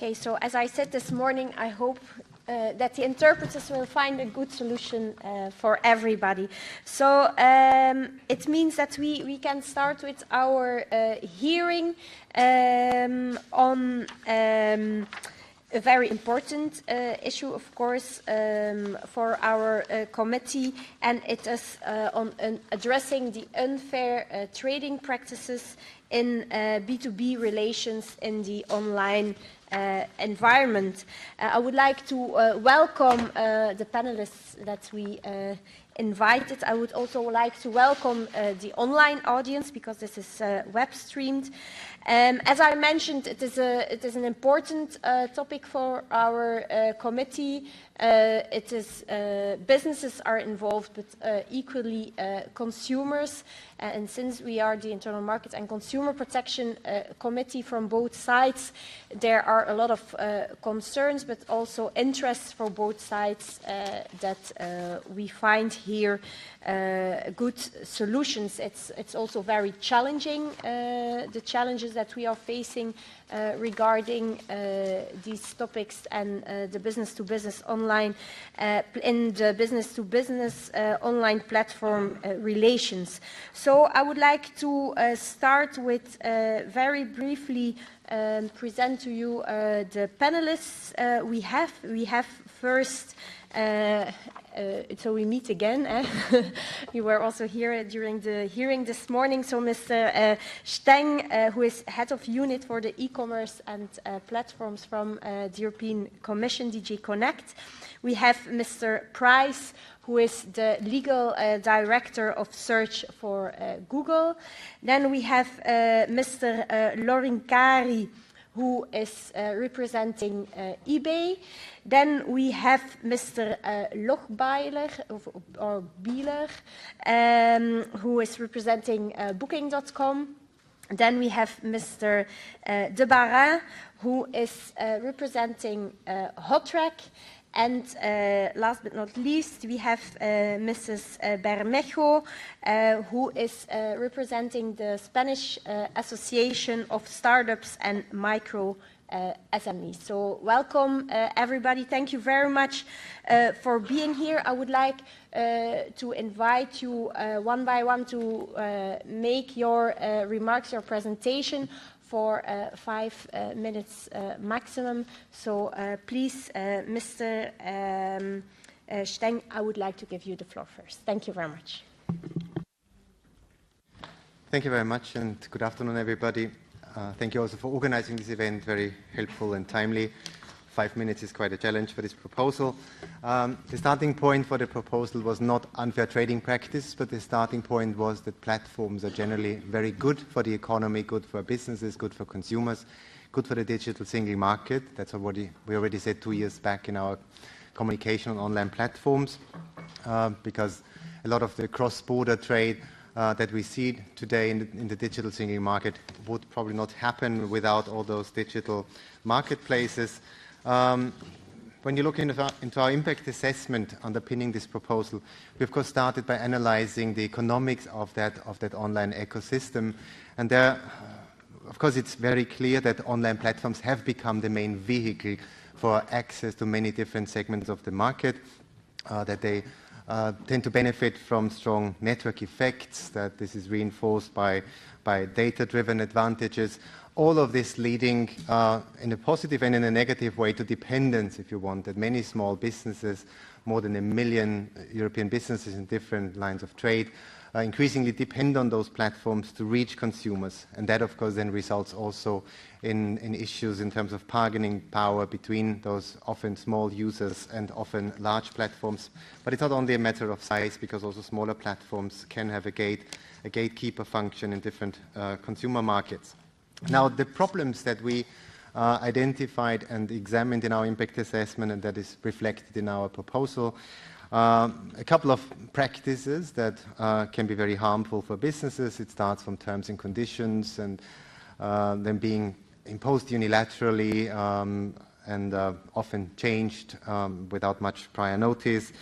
Okay, so as I said this morning, I hope that the interpreters will find a good solution for everybody. So it means that we can start with our hearing on a very important issue, of course, for our committee, and it is on addressing the unfair trading practices in B2B relations in the online environment. I would like to welcome the panelists that we invited. I would also like to welcome the online audience, because this is web streamed. As I mentioned, it is an important topic for our committee. Businesses are involved, but equally consumers. And since we are the Internal Market and Consumer Protection Committee from both sides, there are a lot of concerns, but also interests for both sides that we find here good solutions. It's also very challenging, the challenges that we are facing regarding these topics and the business-to-business online in the business-to-business online platform relations. So I would like to start with very briefly present to you the panelists we have. We have first, so we meet again. You were also here during the hearing this morning. So Mr. Steng, who is head of unit for the e-commerce and platforms from the European Commission, DG Connect. We have Mr. Price, who is the legal director of search for Google. Then we have Mr. Lorinkari, who is representing eBay. Then we have Mr. Lochbeiler, or Bieler, who is representing Booking.com. Then we have Mr. De Barin, who is representing HOTREC. And last but not least, we have Mrs. Bermejo, who is representing the Spanish Association of Startups and Micro SMEs. So welcome, everybody. Thank you very much for being here. I would like to invite you one by one to make your remarks, your presentation, for 5 minutes maximum. So please, Mr. Steng, I would like to give you the floor first. Thank you very much. Thank you very much, and good afternoon, everybody. Thank you also for organizing this event, very helpful and timely. 5 minutes is quite a challenge for this proposal. The starting point for the proposal was not unfair trading practice, but the starting point was that platforms are generally very good for the economy, good for businesses, good for consumers, good for the digital single market. That's what we already said 2 years back in our communication on online platforms, because a lot of the cross-border trade that we see today in the digital single market would probably not happen without all those digital marketplaces. When you look into our impact assessment underpinning this proposal, we of course started by analyzing the economics of that online ecosystem. And there, of course, it's very clear that online platforms have become the main vehicle for access to many different segments of the market, that they tend to benefit from strong network effects, that this is reinforced by data-driven advantages. All of this leading in a positive and in a negative way to dependence, if you want, that many small businesses, more than 1 million European businesses in different lines of trade, increasingly depend on those platforms to reach consumers. And that, of course, then results also in issues in terms of bargaining power between those often small users and often large platforms. But it's not only a matter of size, because also smaller platforms can have a gatekeeper function in different consumer markets. Now, the problems that we identified and examined in our impact assessment, and that is reflected in our proposal, a couple of practices that can be very harmful for businesses. It starts from terms and conditions and them being imposed unilaterally and often changed without much prior notice.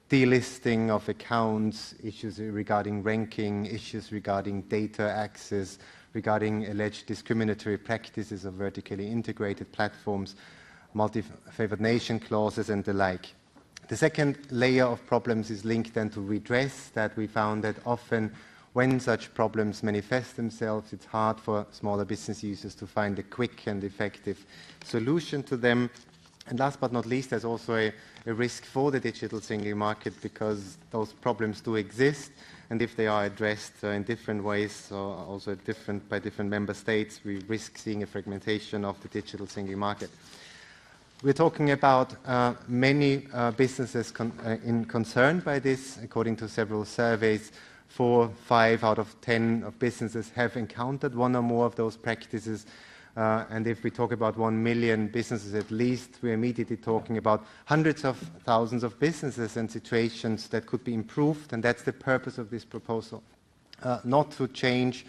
Delisting of accounts, issues regarding ranking, issues regarding data access, regarding alleged discriminatory practices of vertically integrated platforms, multi-favored nation clauses and the like. The second layer of problems is linked then to redress, that we found that often when such problems manifest themselves, it's hard for smaller business users to find a quick and effective solution to them. And last but not least, there's also a risk for the digital single market because those problems do exist, and if they are addressed in different ways, or also by different member states, we risk seeing a fragmentation of the digital single market. We're talking about many businesses concerned by this. According to several surveys, 4, 5 out of 10 of businesses have encountered one or more of those practices. And if we talk about 1 million businesses at least, we're immediately talking about hundreds of thousands of businesses and situations that could be improved, and that's the purpose of this proposal. Not to change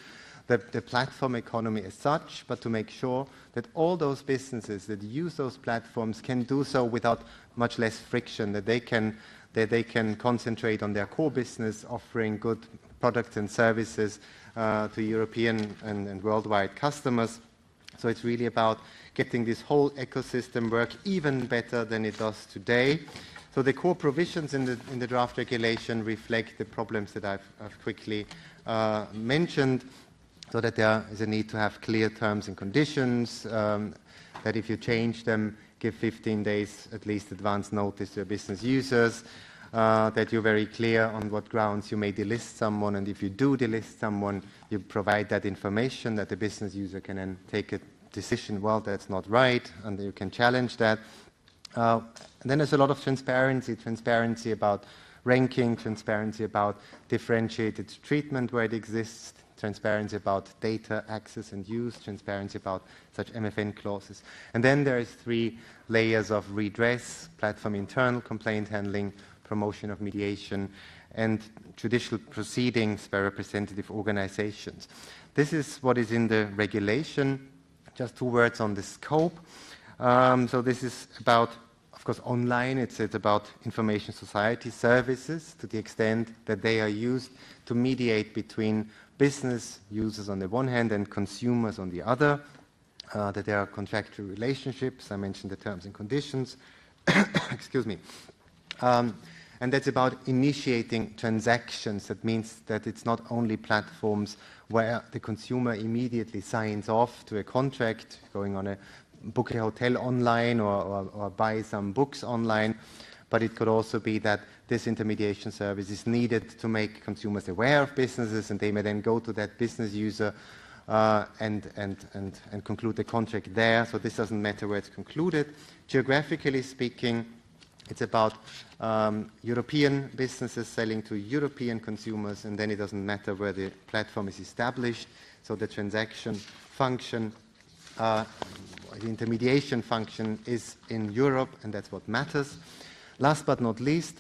the platform economy as such, but to make sure that all those businesses that use those platforms can do so without much less friction, that they can concentrate on their core business, offering good products and services to European and worldwide customers. So it's really about getting this whole ecosystem work even better than it does today. So the core provisions in the draft regulation reflect the problems that I've quickly mentioned, so that there is a need to have clear terms and conditions, that if you change them, give 15 days at least advance notice to your business users, that you're very clear on what grounds you may delist someone, and if you do delist someone, you provide that information that the business user can then take a decision, well, that's not right, and you can challenge that. And then there's a lot of transparency about ranking, transparency about differentiated treatment where it exists, transparency about data access and use, transparency about such MFN clauses. And then there is 3 layers of redress: platform internal complaint handling, promotion of mediation, and judicial proceedings by representative organizations. This is what is in the regulation. Just 2 words on the scope. So this is about, of course, online. It's about information society services to the extent that they are used to mediate between business users on the one hand and consumers on the other, that there are contractual relationships. I mentioned the terms and conditions. Excuse me. And that's about initiating transactions. That means that it's not only platforms where the consumer immediately signs off to a contract, going on book a hotel online or buy some books online, but it could also be that this intermediation service is needed to make consumers aware of businesses, and they may then go to that business user and conclude the contract there. So this doesn't matter where it's concluded. Geographically speaking, it's about European businesses selling to European consumers, and then it doesn't matter where the platform is established. So the transaction function, the intermediation function is in Europe, and that's what matters. Last but not least,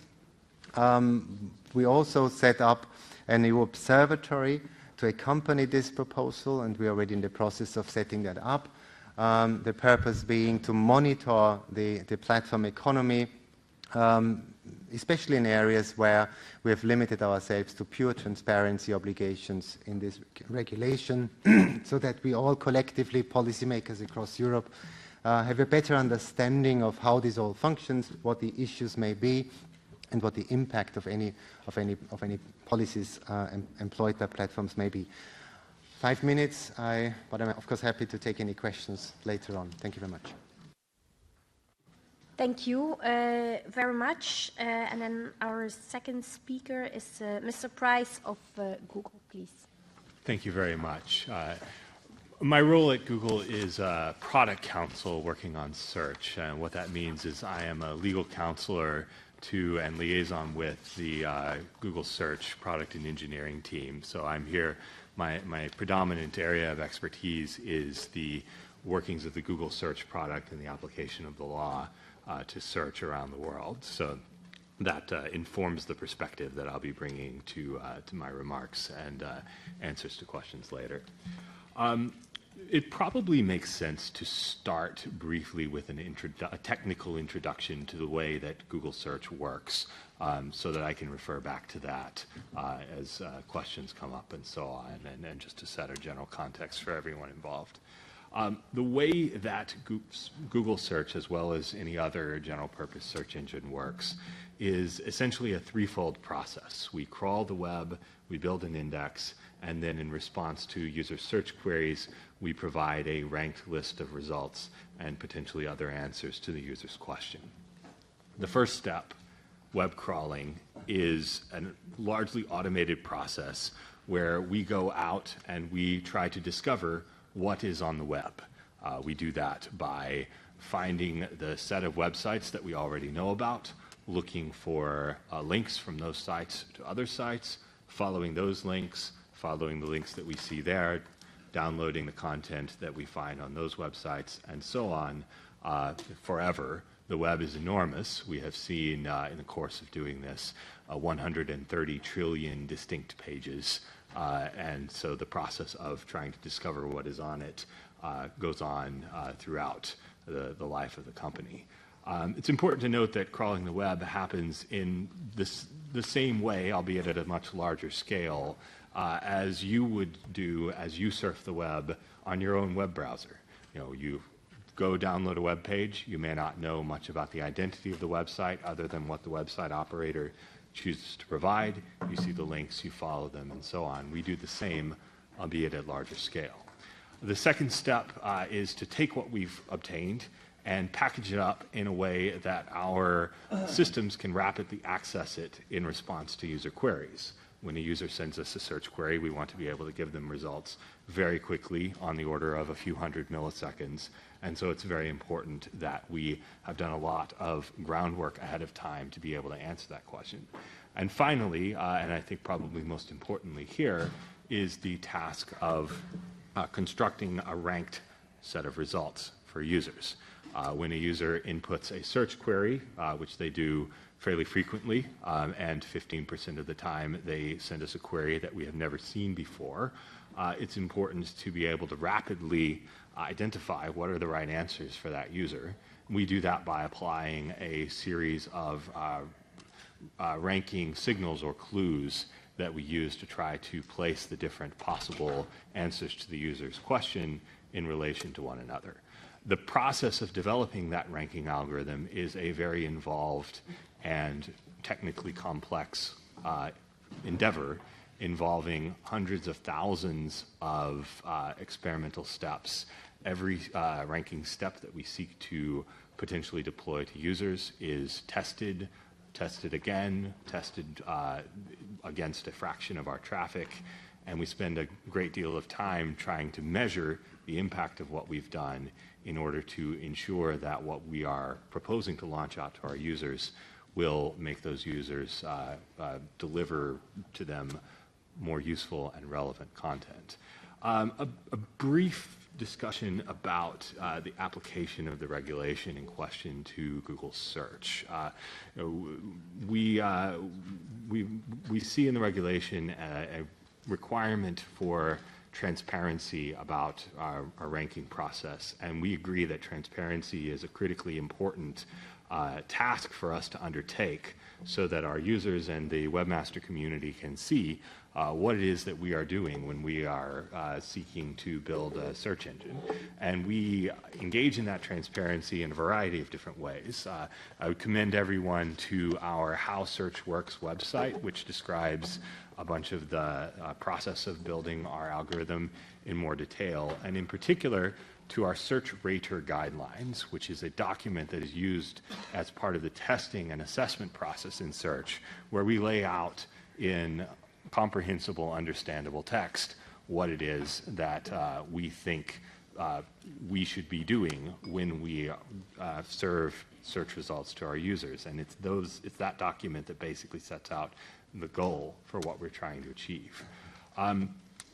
we also set up a new observatory to accompany this proposal, and we're already in the process of setting that up. The purpose being to monitor the platform economy, especially in areas where we have limited ourselves to pure transparency obligations in this regulation, so that we all collectively, policymakers across Europe, have a better understanding of how this all functions, what the issues may be, and what the impact of any policies employed by platforms may be. 5 minutes, but I'm of course happy to take any questions later on. Thank you very much. Thank you very much. And then our second speaker is Mr. Price of Google, please. Thank you very much. My role at Google is product counsel working on search. And what that means is I am a legal counselor to and liaison with the Google search product and engineering team. So I'm here, my predominant area of expertise is the workings of the Google search product and the application of the law to search around the world. So that informs the perspective that I'll be bringing to my remarks and answers to questions later. It probably makes sense to start briefly with a technical introduction to the way that Google search works, so that I can refer back to that as questions come up and so on, and just to set a general context for everyone involved. The way that Google search, as well as any other general purpose search engine, works is essentially a threefold process. We crawl the web, we build an index, and then in response to user search queries, we provide a ranked list of results and potentially other answers to the user's question. The first step, web crawling, is a largely automated process where we go out and we try to discover what is on the web. We do that by finding the set of websites that we already know about, looking for links from those sites to other sites, following those links, following the links that we see there, downloading the content that we find on those websites, and so on, forever. The web is enormous. We have seen in the course of doing this 130 trillion distinct pages, and so the process of trying to discover what is on it goes on throughout the life of the company. It's important to note that crawling the web happens in the same way, albeit at a much larger scale, as you would do as you surf the web on your own web browser. You go download a web page, you may not know much about the identity of the website other than what the website operator chooses to provide. You see the links, you follow them, and so on. We do the same, albeit at larger scale. The second step is to take what we've obtained and package it up in a way that our systems can rapidly access it in response to user queries. When a user sends us a search query, we want to be able to give them results very quickly, on the order of a few hundred milliseconds. And so it's very important that we have done a lot of groundwork ahead of time to be able to answer that question. And finally, and I think probably most importantly here, is the task of constructing a ranked set of results for users. When a user inputs a search query, which they do fairly frequently, and 15% of the time they send us a query that we have never seen before, it's important to be able to rapidly identify what are the right answers for that user. We do that by applying a series of ranking signals or clues that we use to try to place the different possible answers to the user's question in relation to one another. The process of developing that ranking algorithm is a very involved and technically complex endeavor involving hundreds of thousands of experimental steps. Every ranking step that we seek to potentially deploy to users is tested again, tested against a fraction of our traffic, and we spend a great deal of time trying to measure the impact of what we've done in order to ensure that what we are proposing to launch out to our users will make those users deliver to them more useful and relevant content. A brief discussion about the application of the regulation in question to Google search. We see in the regulation a requirement for transparency about our ranking process, and we agree that transparency is a critically important task for us to undertake so that our users and the webmaster community can see what it is that we are doing when we are seeking to build a search engine. And we engage in that transparency in a variety of different ways. I would commend everyone to our How Search Works website, which describes a bunch of the process of building our algorithm in more detail, and in particular to our search rater guidelines, which is a document that is used as part of the testing and assessment process in search, where we lay out in comprehensible, understandable text what it is that we think we should be doing when we serve search results to our users. And it's that document that basically sets out the goal for what we're trying to achieve.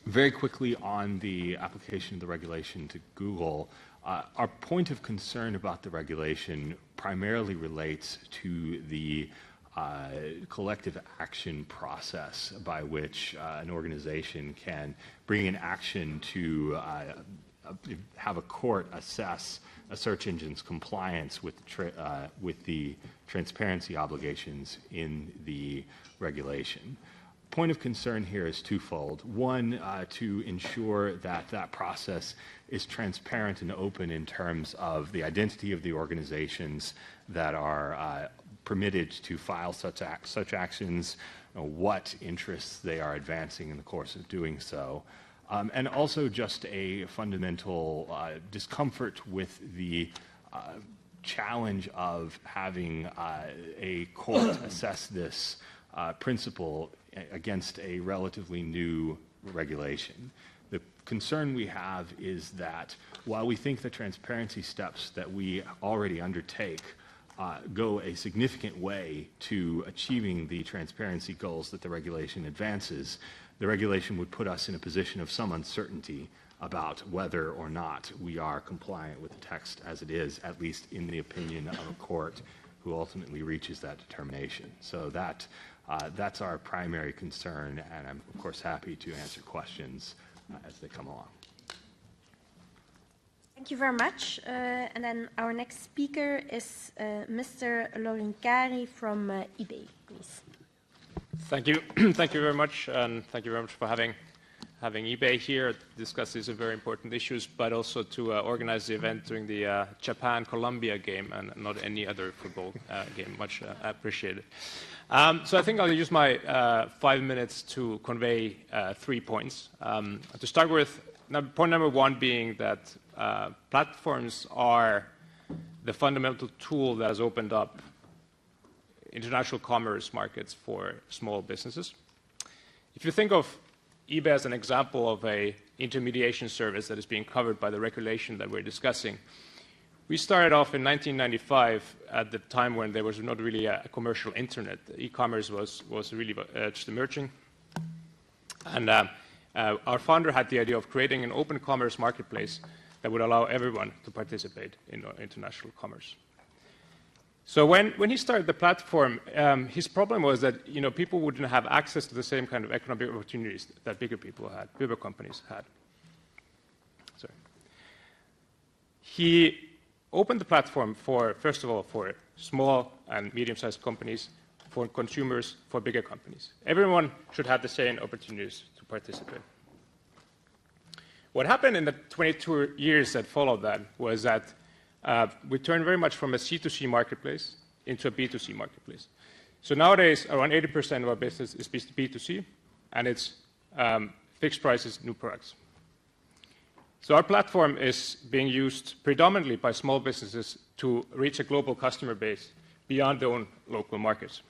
Very quickly on the application of the regulation to Google, our point of concern about the regulation primarily relates to the collective action process by which an organization can bring an action to have a court assess a search engine's compliance with the transparency obligations in the regulation. Point of concern here is twofold. One, to ensure that that process is transparent and open in terms of the identity of the organizations that are permitted to file such actions, what interests they are advancing in the course of doing so. And also just a fundamental discomfort with the challenge of having a court assess this principle against a relatively new regulation. The concern we have is that while we think the transparency steps that we already undertake go a significant way to achieving the transparency goals that the regulation advances, the regulation would put us in a position of some uncertainty about whether or not we are compliant with the text as it is, at least in the opinion of a court who ultimately reaches that determination. So that's our primary concern, and I'm of course happy to answer questions as they come along. Thank you very much. And then our next speaker is Mr. Lorincari from eBay, please. Thank you. Thank you very much, and thank you very much for having eBay here to discuss these very important issues, but also to organize the event during the Japan-Colombia game and not any other football game. Much appreciated. So I think I'll use my 5 minutes to convey 3 points. To start with, point number one being that platforms are the fundamental tool that has opened up international commerce markets for small businesses. If you think of eBay as an example of an intermediation service that is being covered by the regulation that we're discussing, we started off in 1995 at the time when there was not really a commercial internet. E-commerce was really just emerging. And our founder had the idea of creating an open commerce marketplace that would allow everyone to participate in international commerce. So when he started the platform, his problem was that people wouldn't have access to the same kind of economic opportunities that bigger companies had. Sorry. He opened the platform first of all, for small and medium-sized companies, for consumers, for bigger companies. Everyone should have the same opportunities to participate. What happened in the 22 years that followed that was that we turned very much from a C2C marketplace into a B2C marketplace. So nowadays, around 80% of our business is B2C, and it's fixed prices, new products. So our platform is being used predominantly by small businesses to reach a global customer base beyond their own local markets.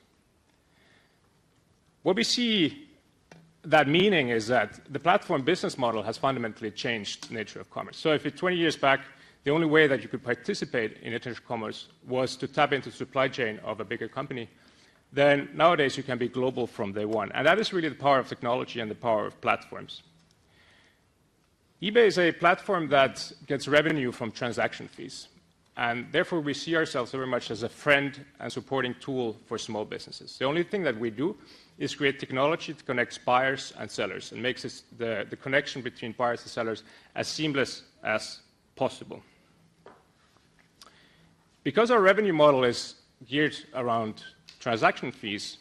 What we see that meaning is that the platform business model has fundamentally changed the nature of commerce. So if 20 years back, the only way that you could participate in international commerce was to tap into the supply chain of a bigger company, then nowadays you can be global from day one. And that is really the power of technology and the power of platforms. eBay is a platform that gets revenue from transaction fees. And therefore, we see ourselves very much as a friend and supporting tool for small businesses. The only thing that we do is create technology that connects buyers and sellers and makes the connection between buyers and sellers as seamless as possible. Because our revenue model is geared around transaction fees,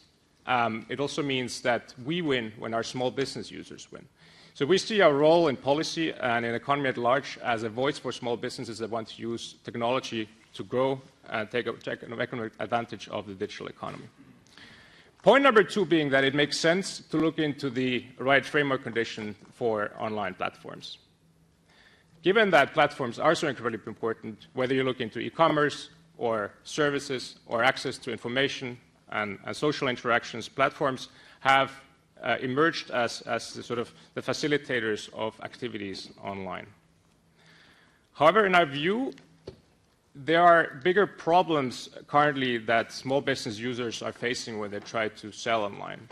it also means that we win when our small business users win. So we see our role in policy and in the economy at large as a voice for small businesses that want to use technology to grow and take economic advantage of the digital economy. Point number two being that it makes sense to look into the right framework condition for online platforms. Given that platforms are so incredibly important, whether you look into e-commerce or services or access to information and social interactions, platforms have emerged as the facilitators of activities online. However, in our view, there are bigger problems currently that small business users are facing when they try to sell online.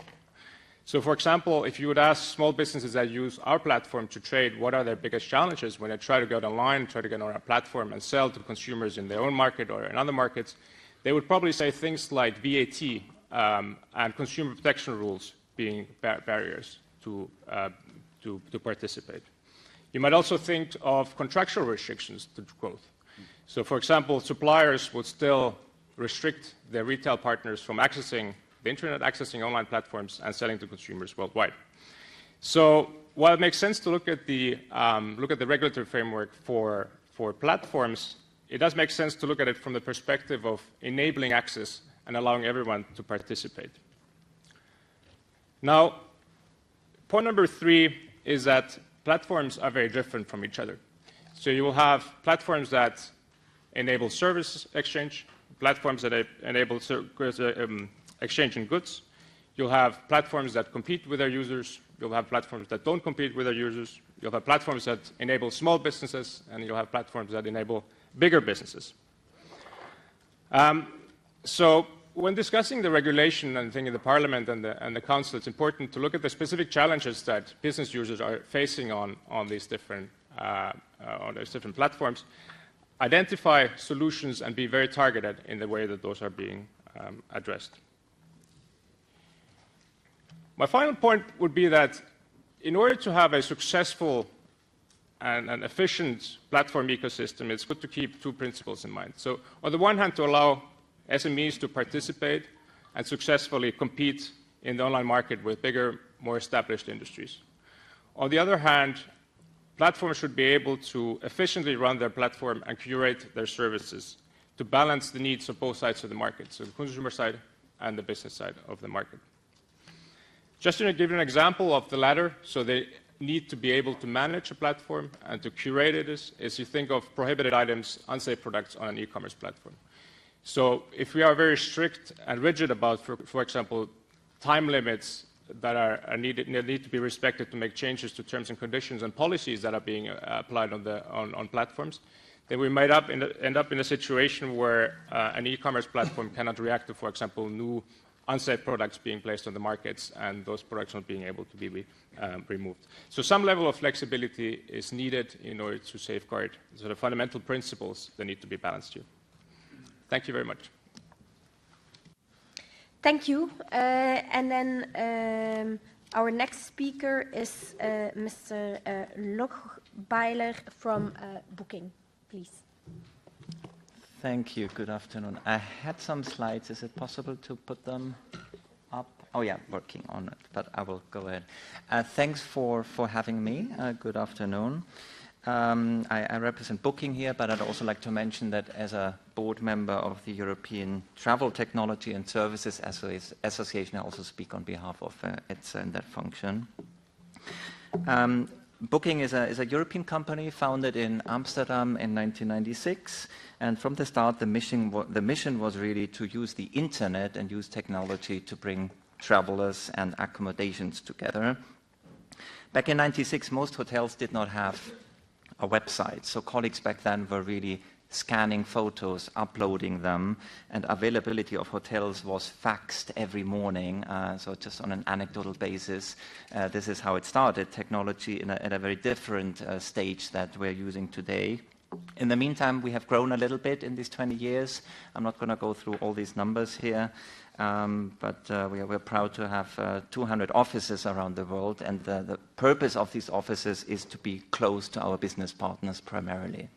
So, for example, if you would ask small businesses that use our platform to trade, what are their biggest challenges when they try to get online, try to get on our platform and sell to consumers in their own market or in other markets, they would probably say things like VAT and consumer protection rules being barriers to participate. You might also think of contractual restrictions to growth. So, for example, suppliers would still restrict their retail partners from accessing the internet, accessing online platforms, and selling to consumers worldwide. So, while it makes sense to look at the regulatory framework for platforms, it does make sense to look at it from the perspective of enabling access and allowing everyone to participate. Now, point number 3 is that platforms are very different from each other. So you will have platforms that enable service exchange, platforms that enable exchange in goods. You'll have platforms that compete with their users. You'll have platforms that don't compete with their users. You'll have platforms that enable small businesses, and you'll have platforms that enable bigger businesses. So when discussing the regulation and thinking the Parliament and the Council, it's important to look at the specific challenges that business users are facing on these different platforms, identify solutions, and be very targeted in the way that those are being addressed. My final point would be that in order to have a successful and an efficient platform ecosystem, it's good to keep 2 principles in mind. So on the one hand, to allow SMEs to participate and successfully compete in the online market with bigger, more established industries. On the other hand, platforms should be able to efficiently run their platform and curate their services to balance the needs of both sides of the market, so the consumer side and the business side of the market. Just to give you an example of the latter, so they need to be able to manage a platform and to curate it is you think of prohibited items, unsafe products on an e-commerce platform. So if we are very strict and rigid about, for example, time limits that need to be respected to make changes to terms and conditions and policies that are being applied on platforms, then we might end up in a situation where an e-commerce platform cannot react to, for example, new unsafe products being placed on the markets and those products not being able to be removed. So some level of flexibility is needed in order to safeguard the sort of fundamental principles that need to be balanced here. Thank you very much. Thank you. And then our next speaker is Mr. Lochbeiler from Booking, please. Thank you. Good afternoon. I had some slides. Is it possible to put them up? Oh, yeah, working on it, but I will go ahead. Thanks for having me. Good afternoon. I represent Booking here, but I'd also like to mention that as a board member of the European Travel Technology and Services Association, I also speak on behalf of ETSA in that function. Booking is a European company founded in Amsterdam in 1996, and from the start the mission was really to use the internet and use technology to bring travelers and accommodations together. Back in 96, most hotels did not have a website, so colleagues back then were really scanning photos, uploading them, and availability of hotels was faxed every morning, so just on an anecdotal basis. This is how it started, technology at a very different stage that we're using today. In the meantime, we have grown a little bit in these 20 years. I'm not going to go through all these numbers here, but we're proud to have 200 offices around the world, and the purpose of these offices is to be close to our business partners primarily.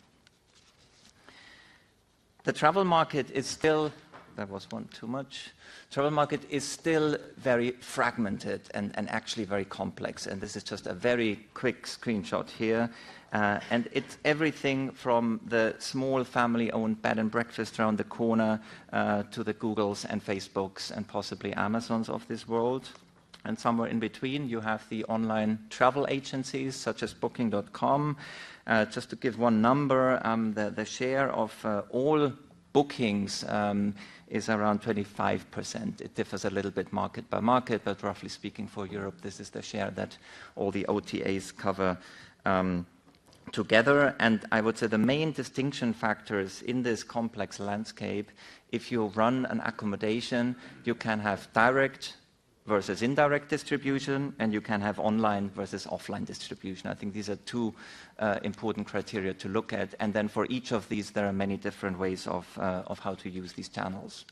The travel market is still, that was one too much, travel market is still very fragmented and actually very complex, and this is just a very quick screenshot here. And it's everything from the small family-owned bed and breakfast around the corner to the Googles and Facebooks and possibly Amazons of this world. And somewhere in between, you have the online travel agencies such as Booking.com. Just to give one number, the share of all bookings is around 25%. It differs a little bit market by market, but roughly speaking for Europe, this is the share that all the OTAs cover together. And I would say the main distinction factors in this complex landscape, if you run an accommodation, you can have direct versus indirect distribution, and you can have online versus offline distribution. I think these are two important criteria to look at, and then for each of these there are many different ways of how to use these channels.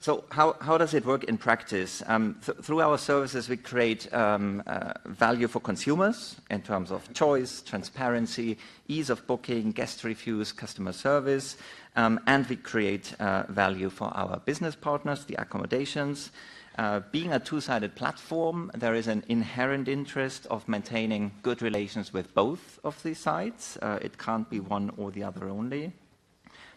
So how does it work in practice? Through our services, we create value for consumers in terms of choice, transparency, ease of booking, guest reviews, customer service, and we create value for our business partners, the accommodations. Being a two-sided platform, there is an inherent interest of maintaining good relations with both of these sides. It can't be one or the other only.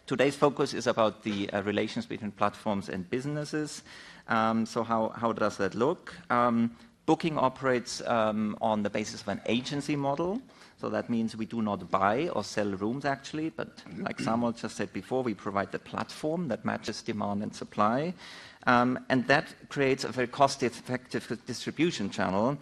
Today's focus is about the relations between platforms and businesses. So how does that look? Booking operates on the basis of an agency model. So that means we do not buy or sell rooms actually, but like Samuel just said before, we provide the platform that matches demand and supply. And that creates a very cost-effective distribution channel,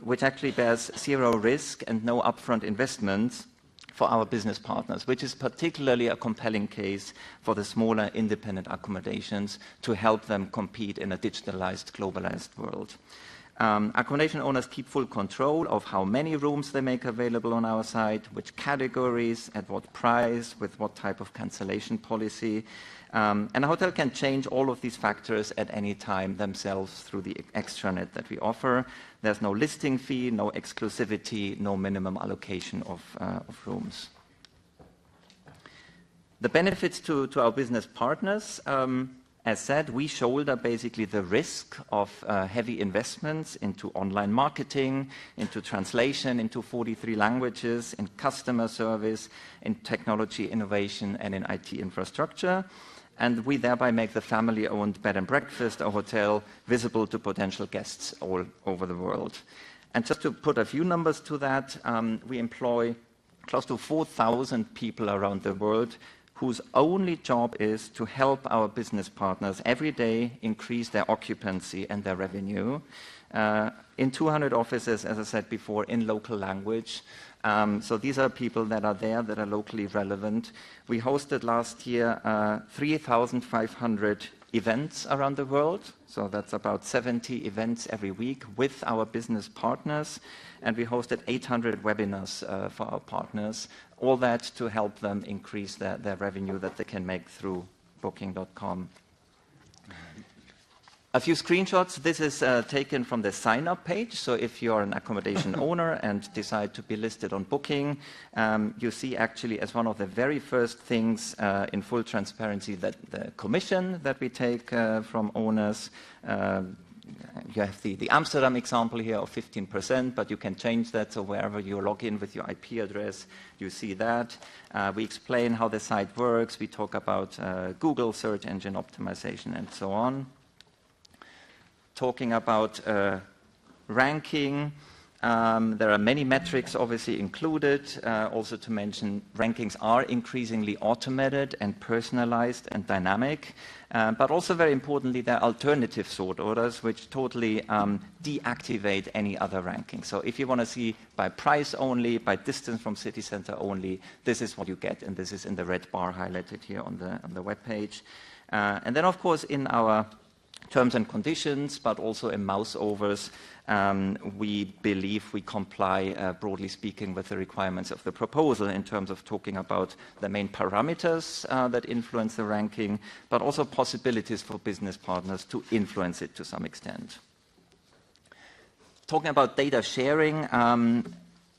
which actually bears zero risk and no upfront investments for our business partners, which is particularly a compelling case for the smaller independent accommodations to help them compete in a digitalized, globalized world. Accommodation owners keep full control of how many rooms they make available on our site, which categories, at what price, with what type of cancellation policy. And a hotel can change all of these factors at any time themselves through the extranet that we offer. There's no listing fee, no exclusivity, no minimum allocation of rooms. The benefits to our business partners, as said, we shoulder basically the risk of heavy investments into online marketing, into translation, into 43 languages, in customer service, in technology innovation, and in IT infrastructure. And we thereby make the family-owned bed and breakfast or hotel visible to potential guests all over the world. And just to put a few numbers to that, we employ close to 4,000 people around the world whose only job is to help our business partners every day increase their occupancy and their revenue. In 200 offices, as I said before, in local language. So these are people that are there, that are locally relevant. We hosted last year 3,500 events around the world. So that's about 70 events every week with our business partners. And we hosted 800 webinars for our partners, all that to help them increase their revenue that they can make through Booking.com. A few screenshots. This is taken from the sign-up page. So if you're an accommodation owner and decide to be listed on Booking, you see actually as one of the very first things in full transparency that the commission that we take from owners. You have the Amsterdam example here of 15%, but you can change that. So wherever you log in with your IP address, you see that. We explain how the site works. We talk about Google search engine optimization and so on. Talking about ranking, there are many metrics obviously included. Also to mention, rankings are increasingly automated and personalized and dynamic. But also very importantly, there are alternative sort orders which totally deactivate any other ranking. So if you want to see by price only, by distance from city center only, this is what you get. And this is in the red bar highlighted here on the web page. And then, of course, in our terms and conditions, but also in mouse overs, we believe we comply, broadly speaking, with the requirements of the proposal in terms of talking about the main parameters that influence the ranking, but also possibilities for business partners to influence it to some extent. Talking about data sharing,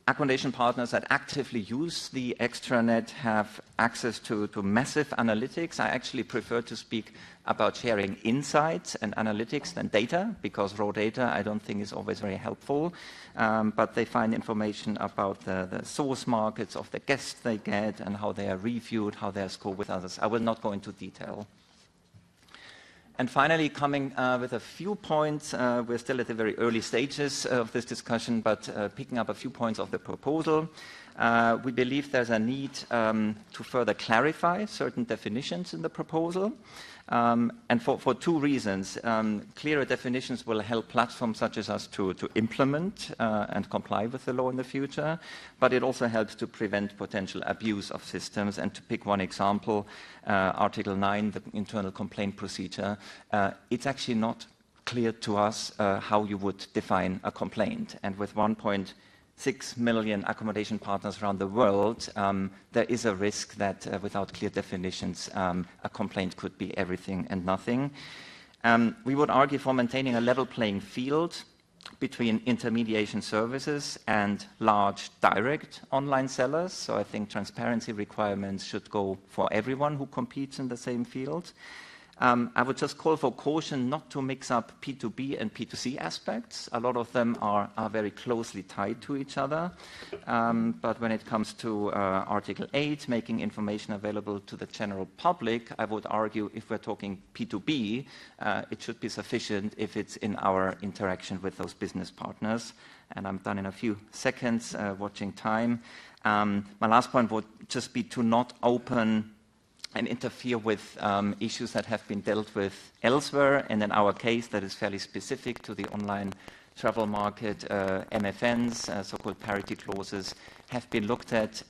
accommodation partners that actively use the extranet have access to massive analytics. I actually prefer to speak about sharing insights and analytics than data, because raw data I don't think is always very helpful. But they find information about the source markets of the guests they get and how they are reviewed, how they are scored with others. I will not go into detail. And finally, coming with a few points, we're still at the very early stages of this discussion, but picking up a few points of the proposal. We believe there's a need to further clarify certain definitions in the proposal. And for two reasons. Clearer definitions will help platforms such as us to implement and comply with the law in the future, but it also helps to prevent potential abuse of systems. And to pick one example, Article 9, the internal complaint procedure, it's actually not clear to us how you would define a complaint. And with 1.0 6 million accommodation partners around the world, there is a risk that without clear definitions, a complaint could be everything and nothing. We would argue for maintaining a level playing field between intermediation services and large direct online sellers. So I think transparency requirements should go for everyone who competes in the same field. I would just call for caution not to mix up P2B and P2C aspects. A lot of them are very closely tied to each other. But when it comes to Article 8, making information available to the general public, I would argue if we're talking P2B, it should be sufficient if it's in our interaction with those business partners. And I'm done in a few seconds, watching time. My last point would just be to not open and interfere with issues that have been dealt with elsewhere, and in our case that is fairly specific to the online travel market. MFNs, so-called parity clauses, have been looked at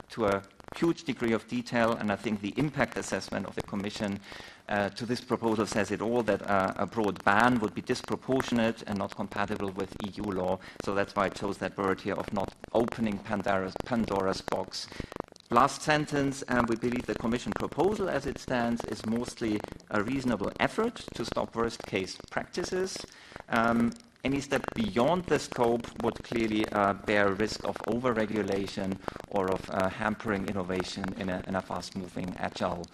to a huge degree of detail, and I think the impact assessment of the Commission to this proposal says it all, that a broad ban would be disproportionate and not compatible with EU law. So that's why I chose that word here of not opening Pandora's box. Last sentence, we believe the Commission proposal as it stands is mostly a reasonable effort to stop worst-case practices. Any step beyond the scope would clearly bear risk of over-regulation or of hampering innovation in a fast-moving, agile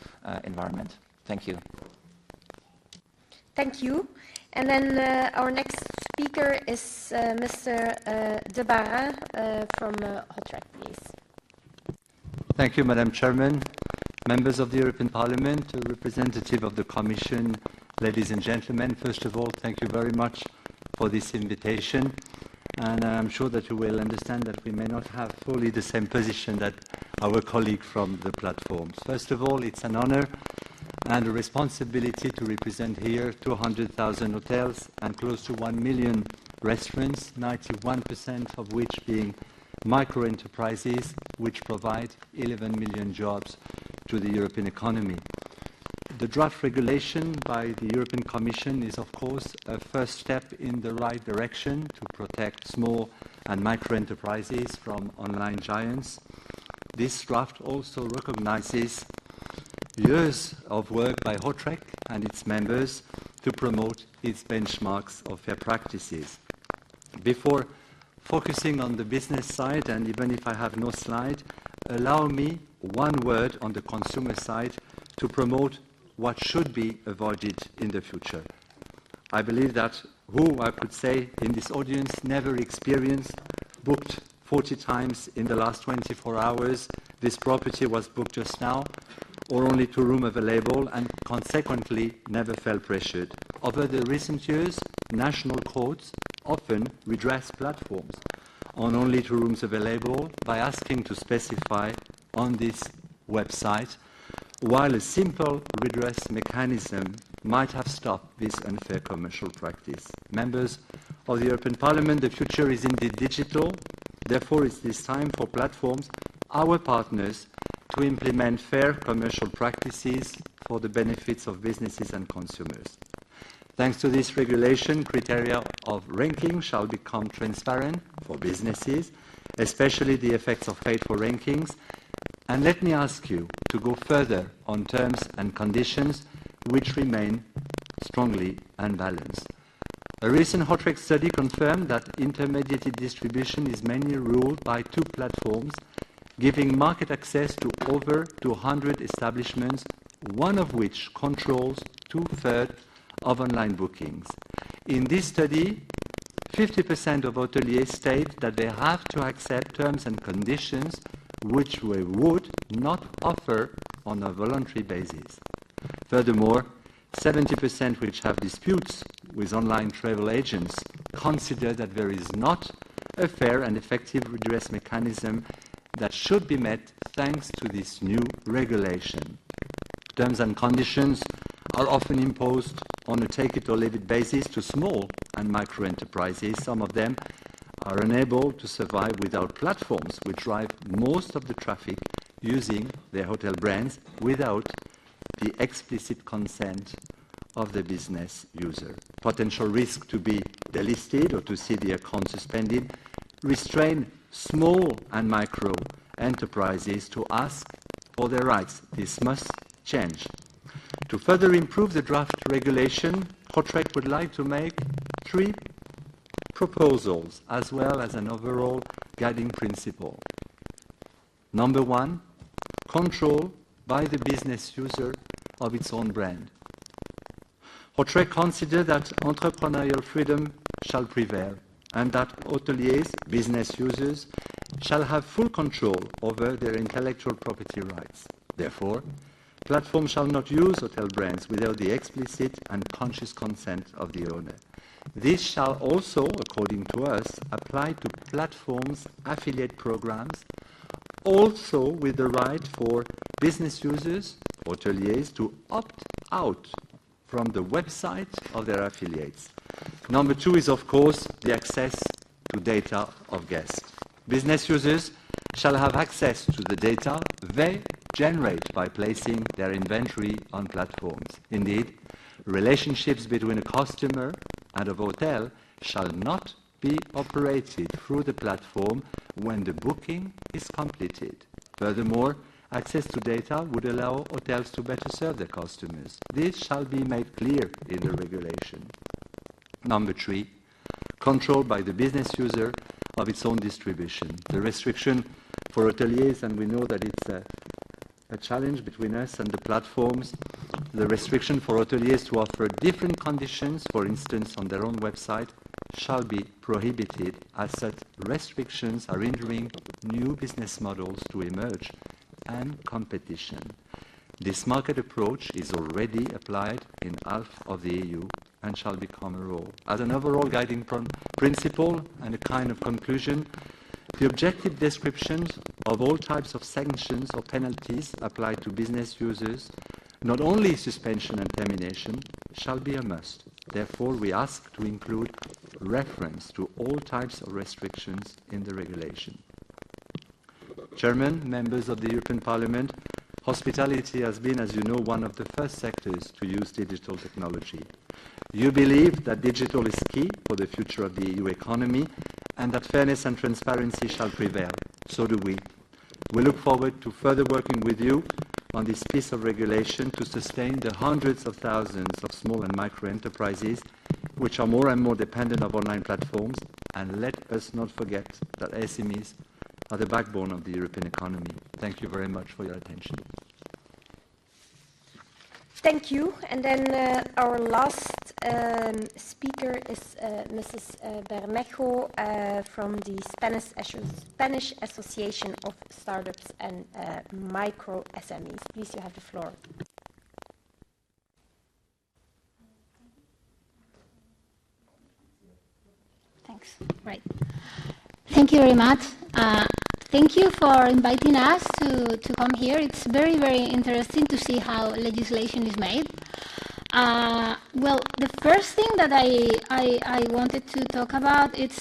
environment. Thank you. Thank you. And then our next speaker is Mr. De Barin from HOTREC, please. Thank you, Madam Chairman, members of the European Parliament, a representative of the Commission, ladies and gentlemen. First of all, thank you very much for this invitation. And I'm sure that you will understand that we may not have fully the same position that our colleague from the platforms. First of all, it's an honor and a responsibility to represent here 200,000 hotels and close to 1 million restaurants, 91% of which being micro-enterprises, which provide 11 million jobs to the European economy. The draft regulation by the European Commission is, of course, a first step in the right direction to protect small and micro-enterprises from online giants. This draft also recognizes years of work by HOTREC and its members to promote its benchmarks of fair practices. Before focusing on the business side, and even if I have no slide, allow me one word on the consumer side to promote what should be avoided in the future. I believe that who, I could say, in this audience never experienced, booked 40 times in the last 24 hours, this property was booked just now, or only 2 rooms available, and consequently never felt pressured. Over the recent years, national courts often redress platforms on only 2 rooms available by asking to specify on this website, while a simple redress mechanism might have stopped this unfair commercial practice. Members of the European Parliament, the future is indeed digital. Therefore, it's this time for platforms, our partners, to implement fair commercial practices for the benefits of businesses and consumers. Thanks to this regulation, criteria of ranking shall become transparent for businesses, especially the effects of paid for rankings. And let me ask you to go further on terms and conditions which remain strongly unbalanced. A recent HOTREC study confirmed that intermediated distribution is mainly ruled by 2 platforms, giving market access to over 200 establishments, one of which controls 2/3 of online bookings. In this study, 50% of hoteliers state that they have to accept terms and conditions which they would not offer on a voluntary basis. Furthermore, 70% which have disputes with online travel agents consider that there is not a fair and effective redress mechanism that should be met thanks to this new regulation. Terms and conditions are often imposed on a take-it-or-leave-it basis to small and micro-enterprises. Some of them are unable to survive without platforms which drive most of the traffic using their hotel brands without the explicit consent of the business user. Potential risk to be delisted or to see the account suspended restrain small and micro enterprises to ask for their rights. This must change. To further improve the draft regulation, HOTREC would like to make 3 proposals as well as an overall guiding principle. Number 1, control by the business user of its own brand. HOTREC considers that entrepreneurial freedom shall prevail and that hoteliers, business users, shall have full control over their intellectual property rights. Therefore, platforms shall not use hotel brands without the explicit and conscious consent of the owner. This shall also, according to us, apply to platforms' affiliate programs, also with the right for business users, hoteliers, to opt out from the website of their affiliates. Number 2 is, of course, the access to data of guests. Business users shall have access to the data they generate by placing their inventory on platforms. Indeed, relationships between a customer and a hotel shall not be operated through the platform when the booking is completed. Furthermore, access to data would allow hotels to better serve their customers. This shall be made clear in the regulation. Number 3, control by the business user of its own distribution. The restriction for hoteliers, and we know that it's a challenge between us and the platforms, the restriction for hoteliers to offer different conditions, for instance, on their own website, shall be prohibited, as such restrictions are hindering new business models to emerge and competition. This market approach is already applied in half of the EU and shall become a rule. As an overall guiding principle and a kind of conclusion, the objective descriptions of all types of sanctions or penalties applied to business users, not only suspension and termination, shall be a must. Therefore, we ask to include reference to all types of restrictions in the regulation. Chairman, members of the European Parliament, hospitality has been, as you know, one of the first sectors to use digital technology. You believe that digital is key for the future of the EU economy and that fairness and transparency shall prevail. So do we. We look forward to further working with you on this piece of regulation to sustain the hundreds of thousands of small and micro enterprises which are more and more dependent on online platforms. And let us not forget that SMEs are the backbone of the European economy. Thank you very much for your attention. Thank you. And then our last speaker is Mrs. Bermejo from the Spanish Association of Startups and Micro SMEs. Please, you have the floor. Thanks. Right. Thank you very much. Thank you for inviting us to come here. It's very, very interesting to see how legislation is made. Well, the first thing that I wanted to talk about is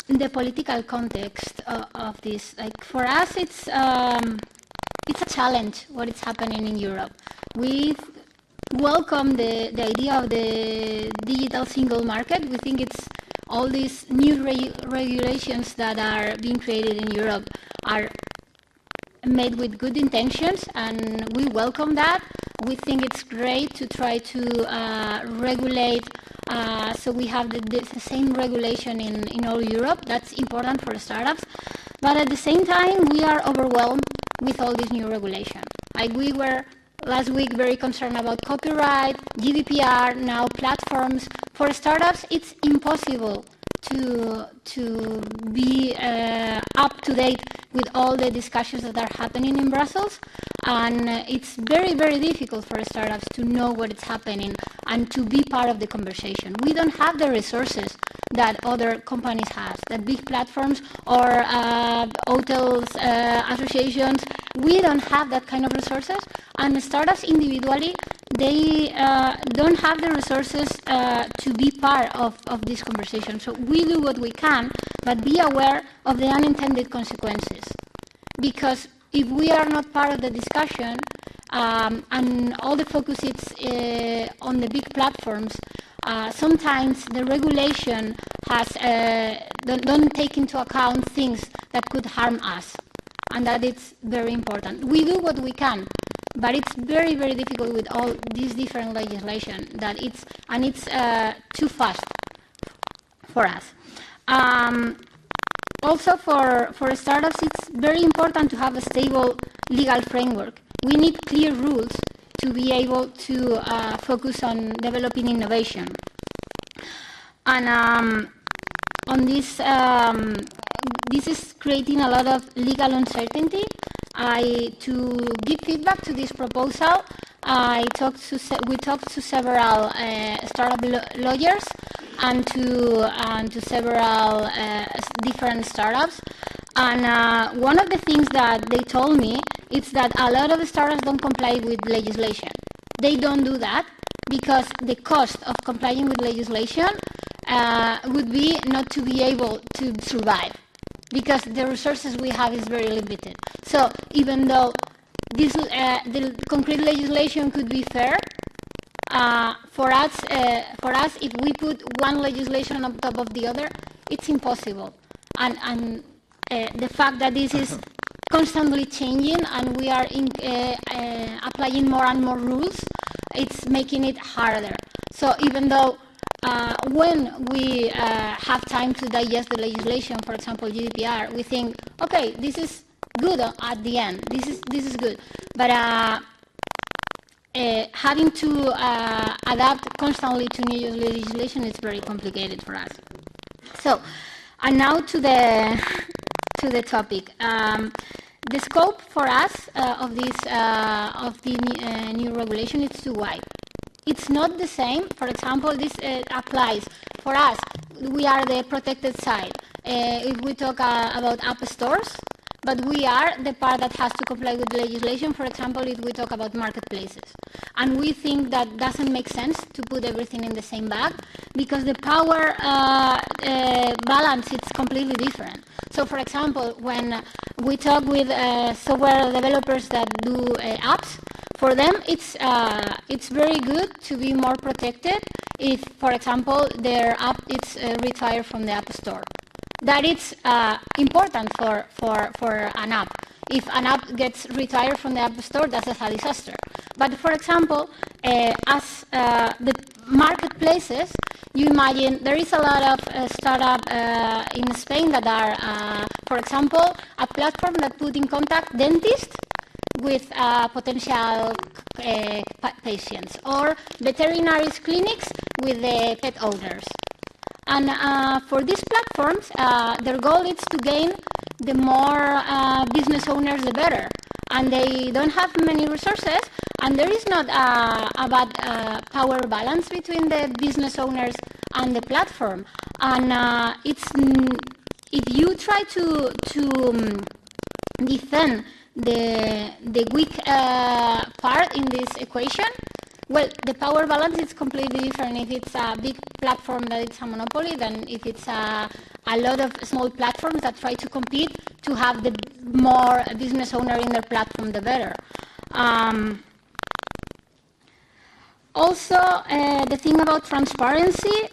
the political context of this. Like for us, it's a challenge what is happening in Europe. We welcome the idea of the digital single market. We think it's all these new regulations that are being created in Europe are made with good intentions, and we welcome that. We think it's great to try to regulate so we have the same regulation in all Europe. That's important for startups. But at the same time, we are overwhelmed with all this new regulation. Like we were last week very concerned about copyright, GDPR, now platforms. For startups, it's impossible to be up to date with all the discussions that are happening in Brussels, and it's very, very difficult for startups to know what is happening and to be part of the conversation. We don't have the resources that other companies have, that big platforms or hotels, associations. We don't have that kind of resources, and startups individually, they don't have the resources to be part of this conversation. So we do what we can, but be aware of the unintended consequences. Because if we are not part of the discussion, and all the focus is on the big platforms, sometimes the regulation has don't take into account things that could harm us, and that it's very important. We do what we can, but it's very, very difficult with all these different legislation that it's too fast for us. Also, for startups, it's very important to have a stable legal framework. We need clear rules to be able to focus on developing innovation. And on this, this is creating a lot of legal uncertainty. To give feedback to this proposal, we talked to several startup lawyers and to several different startups. And one of the things that they told me is that a lot of the startups don't comply with legislation. They don't do that because the cost of complying with legislation would be not to be able to survive, because the resources we have is very limited. So even though this, the concrete legislation could be fair, for us, if we put one legislation on top of the other, it's impossible. And the fact that this is constantly changing and we are applying more and more rules, it's making it harder. So even though when we have time to digest the legislation, for example GDPR, we think, okay, this is good at the end. This is good, but having to adapt constantly to new legislation is very complicated for us. So, and now to the topic. The scope for us of the new regulation is too wide. It's not the same. For example, this applies for us. We are the protected side. If we talk about app stores, but we are the part that has to comply with legislation, for example, if we talk about marketplaces. And we think that doesn't make sense to put everything in the same bag, because the power balance is completely different. So, for example, when we talk with software developers that do apps, for them it's very good to be more protected if, for example, their app is retired from the App Store. That is important for an app. If an app gets retired from the App Store, that's a disaster. But for example, as the marketplaces, you imagine there is a lot of startup in Spain that are, for example, a platform that put in contact dentists with potential patients, or veterinary clinics with the pet owners. And for these platforms, their goal is to gain the more business owners, the better. And they don't have many resources, and there is not a bad power balance between the business owners and the platform. And if you try to defend the weak part in this equation, well, the power balance is completely different if it's a big platform that it's a monopoly than if it's a lot of small platforms that try to compete to have the more business owner in their platform, the better. Also, the thing about transparency,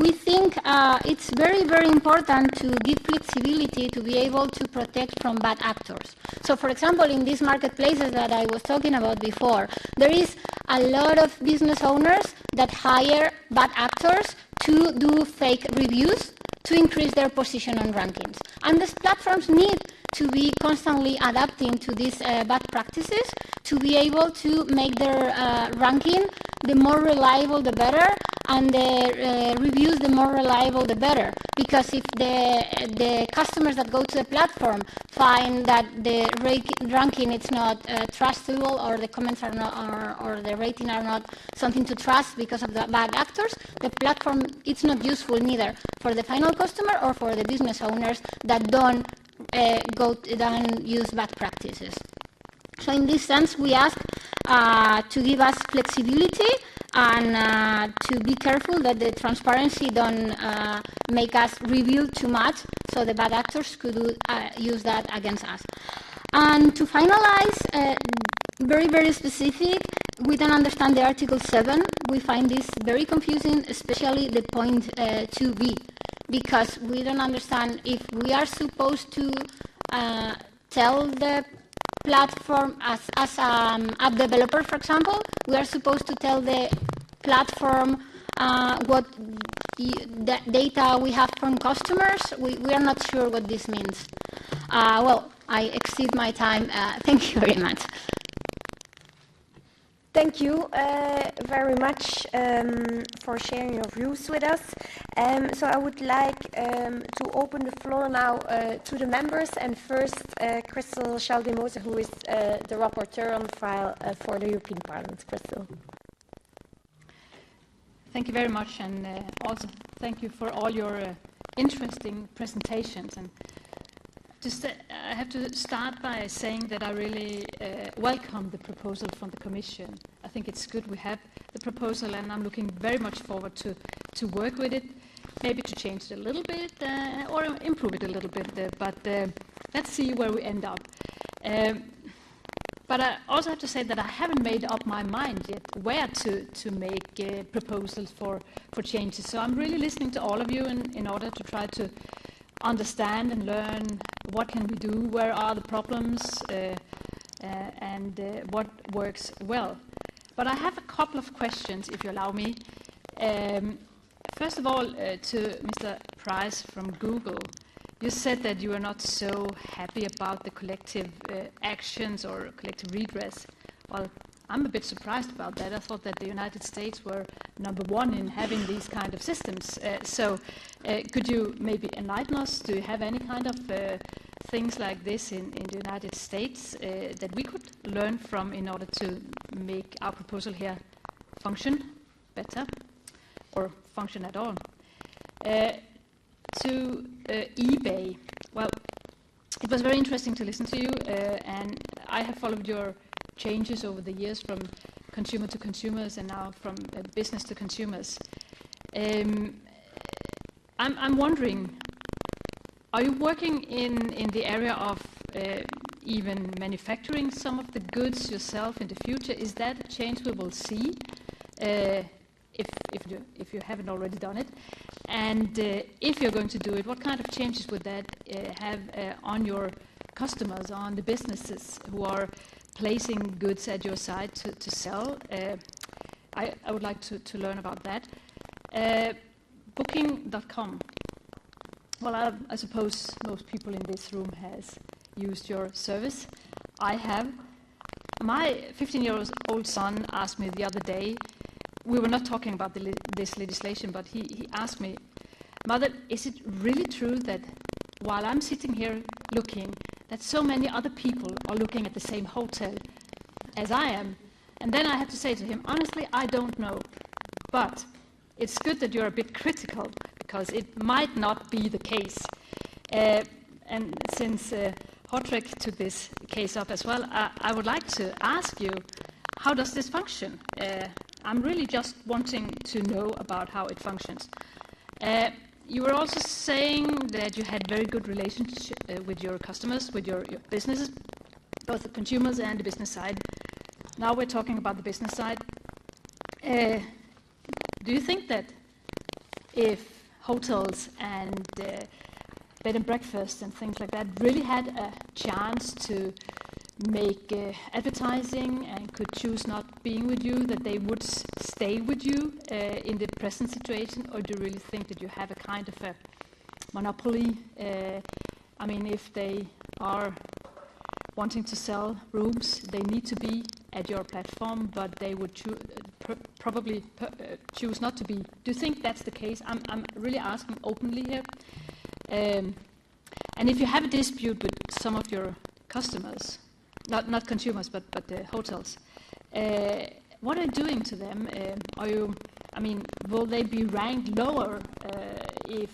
we think it's very, very important to give flexibility to be able to protect from bad actors. So, for example, in these marketplaces that I was talking about before, there is a lot of business owners that hire bad actors to do fake reviews to increase their position on rankings. And these platforms need to be constantly adapting to these bad practices to be able to make their ranking the more reliable, the better, and the reviews the more reliable, the better. Because if the customers that go to the platform find that the ranking is not trustable, or the comments are not, or the rating are not something to trust because of the bad actors, the platform, it's not useful neither for the final customer or for the business owners that don't use bad practices. So in this sense, we ask to give us flexibility and to be careful that the transparency don't make us reveal too much so the bad actors could use that against us. And to finalize, very, very specific, we don't understand the Article 7. We find this very confusing, especially the point 2b, because we don't understand if we are supposed to tell the platform as app developer, for example, we are supposed to tell the platform what data we have from customers. We are not sure what this means. Well, I exceed my time. Thank you very much. Thank you very much for sharing your views with us. So I would like to open the floor now to the members. And first, Crystal Schaldemose, who is the rapporteur on the file for the European Parliament. Crystal. Thank you very much, and also thank you for all your interesting presentations. And I have to start by saying that I really welcome the proposal from the Commission. I think it's good we have the proposal, and I'm looking very much forward to work with it, maybe to change it a little bit or improve it a little bit, but let's see where we end up. But I also have to say that I haven't made up my mind yet where to make proposals for changes. So I'm really listening to all of you in order to try to understand and learn what can we do, where are the problems, and what works well. But I have a couple of questions, if you allow me. First of all, to Mr. Price from Google. You said that you are not so happy about the collective actions or collective redress. Well, I'm a bit surprised about that. I thought that the United States were #1 in having these kind of systems. So could you maybe enlighten us? Do you have any kind of things like this in the United States that we could learn from in order to make our proposal here function better or function at all? To eBay, well, it was very interesting to listen to you, and I have followed your changes over the years from consumer to consumers and now from business to consumers. I'm wondering, are you working in the area of even manufacturing some of the goods yourself in the future? Is that a change we will see if you haven't already done it? And if you're going to do it, what kind of changes would that have on your customers, on the businesses who are placing goods at your site to sell? I would like to learn about that. Booking.com. Well, I suppose most people in this room has used your service. I have. My 15-year-old son asked me the other day, we were not talking about this legislation, but he asked me, Mother, is it really true that while I'm sitting here looking, that so many other people are looking at the same hotel as I am? And then I had to say to him, honestly, I don't know. But it's good that you're a bit critical, because it might not be the case. And since HOTREC took this case up as well, I would like to ask you, how does this function? I'm really just wanting to know about how it functions. You were also saying that you had very good relationship with your customers, with your businesses, both the consumers and the business side. Now we're talking about the business side. Do you think that if hotels and bed and breakfast and things like that really had a chance to make advertising and could choose not being with you, that they would stay with you in the present situation? Or do you really think that you have a kind of a monopoly? I mean, if they are wanting to sell rooms, they need to be at your platform, but they would probably choose not to be. Do you think that's the case? I'm really asking openly here. And if you have a dispute with some of your customers, not consumers, but the hotels, what are you doing to them? Will they be ranked lower if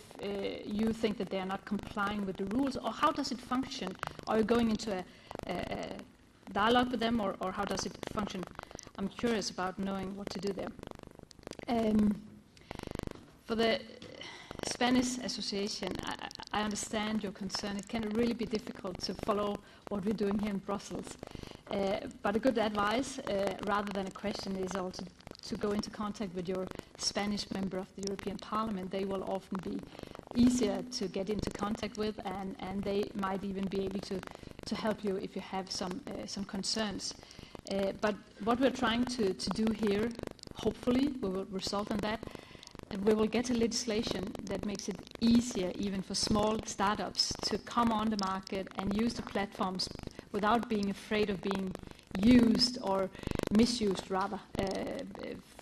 you think that they are not complying with the rules? Or how does it function? Are you going into a dialogue with them, or how does it function? I'm curious about knowing what to do there. For the Spanish Association, I understand your concern. It can really be difficult to follow what we're doing here in Brussels. But a good advice, rather than a question, is also to go into contact with your Spanish member of the European Parliament. They will often be easier to get into contact with, and they might even be able to help you if you have some concerns. But what we're trying to do here, hopefully, we will result in that. We will get a legislation that makes it easier even for small startups to come on the market and use the platforms without being afraid of being used or misused, rather,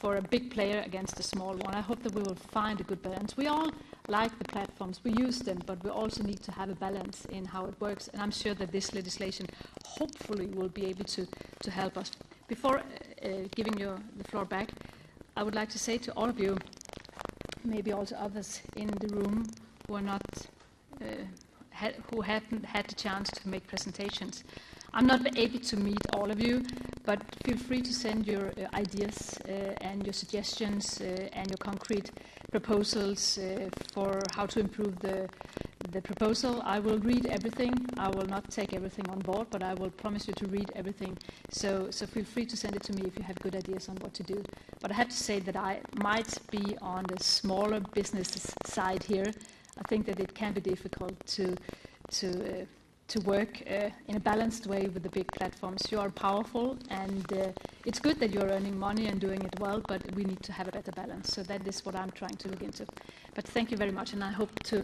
for a big player against a small one. I hope that we will find a good balance. We all like the platforms, we use them, but we also need to have a balance in how it works, and I'm sure that this legislation hopefully will be able to help us. Before giving you the floor back, I would like to say to all of you, maybe also others in the room who are not, who haven't had the chance to make presentations. I'm not able to meet all of you, but feel free to send your ideas and your suggestions and your concrete proposals for how to improve the proposal. I will read everything. I will not take everything on board, but I will promise you to read everything. So feel free to send it to me if you have good ideas on what to do. But I have to say that I might be on the smaller business side here. I think that it can be difficult to work in a balanced way with the big platforms. You are powerful, and it's good that you're earning money and doing it well, but we need to have a better balance. So that is what I'm trying to look into. But thank you very much, and I hope to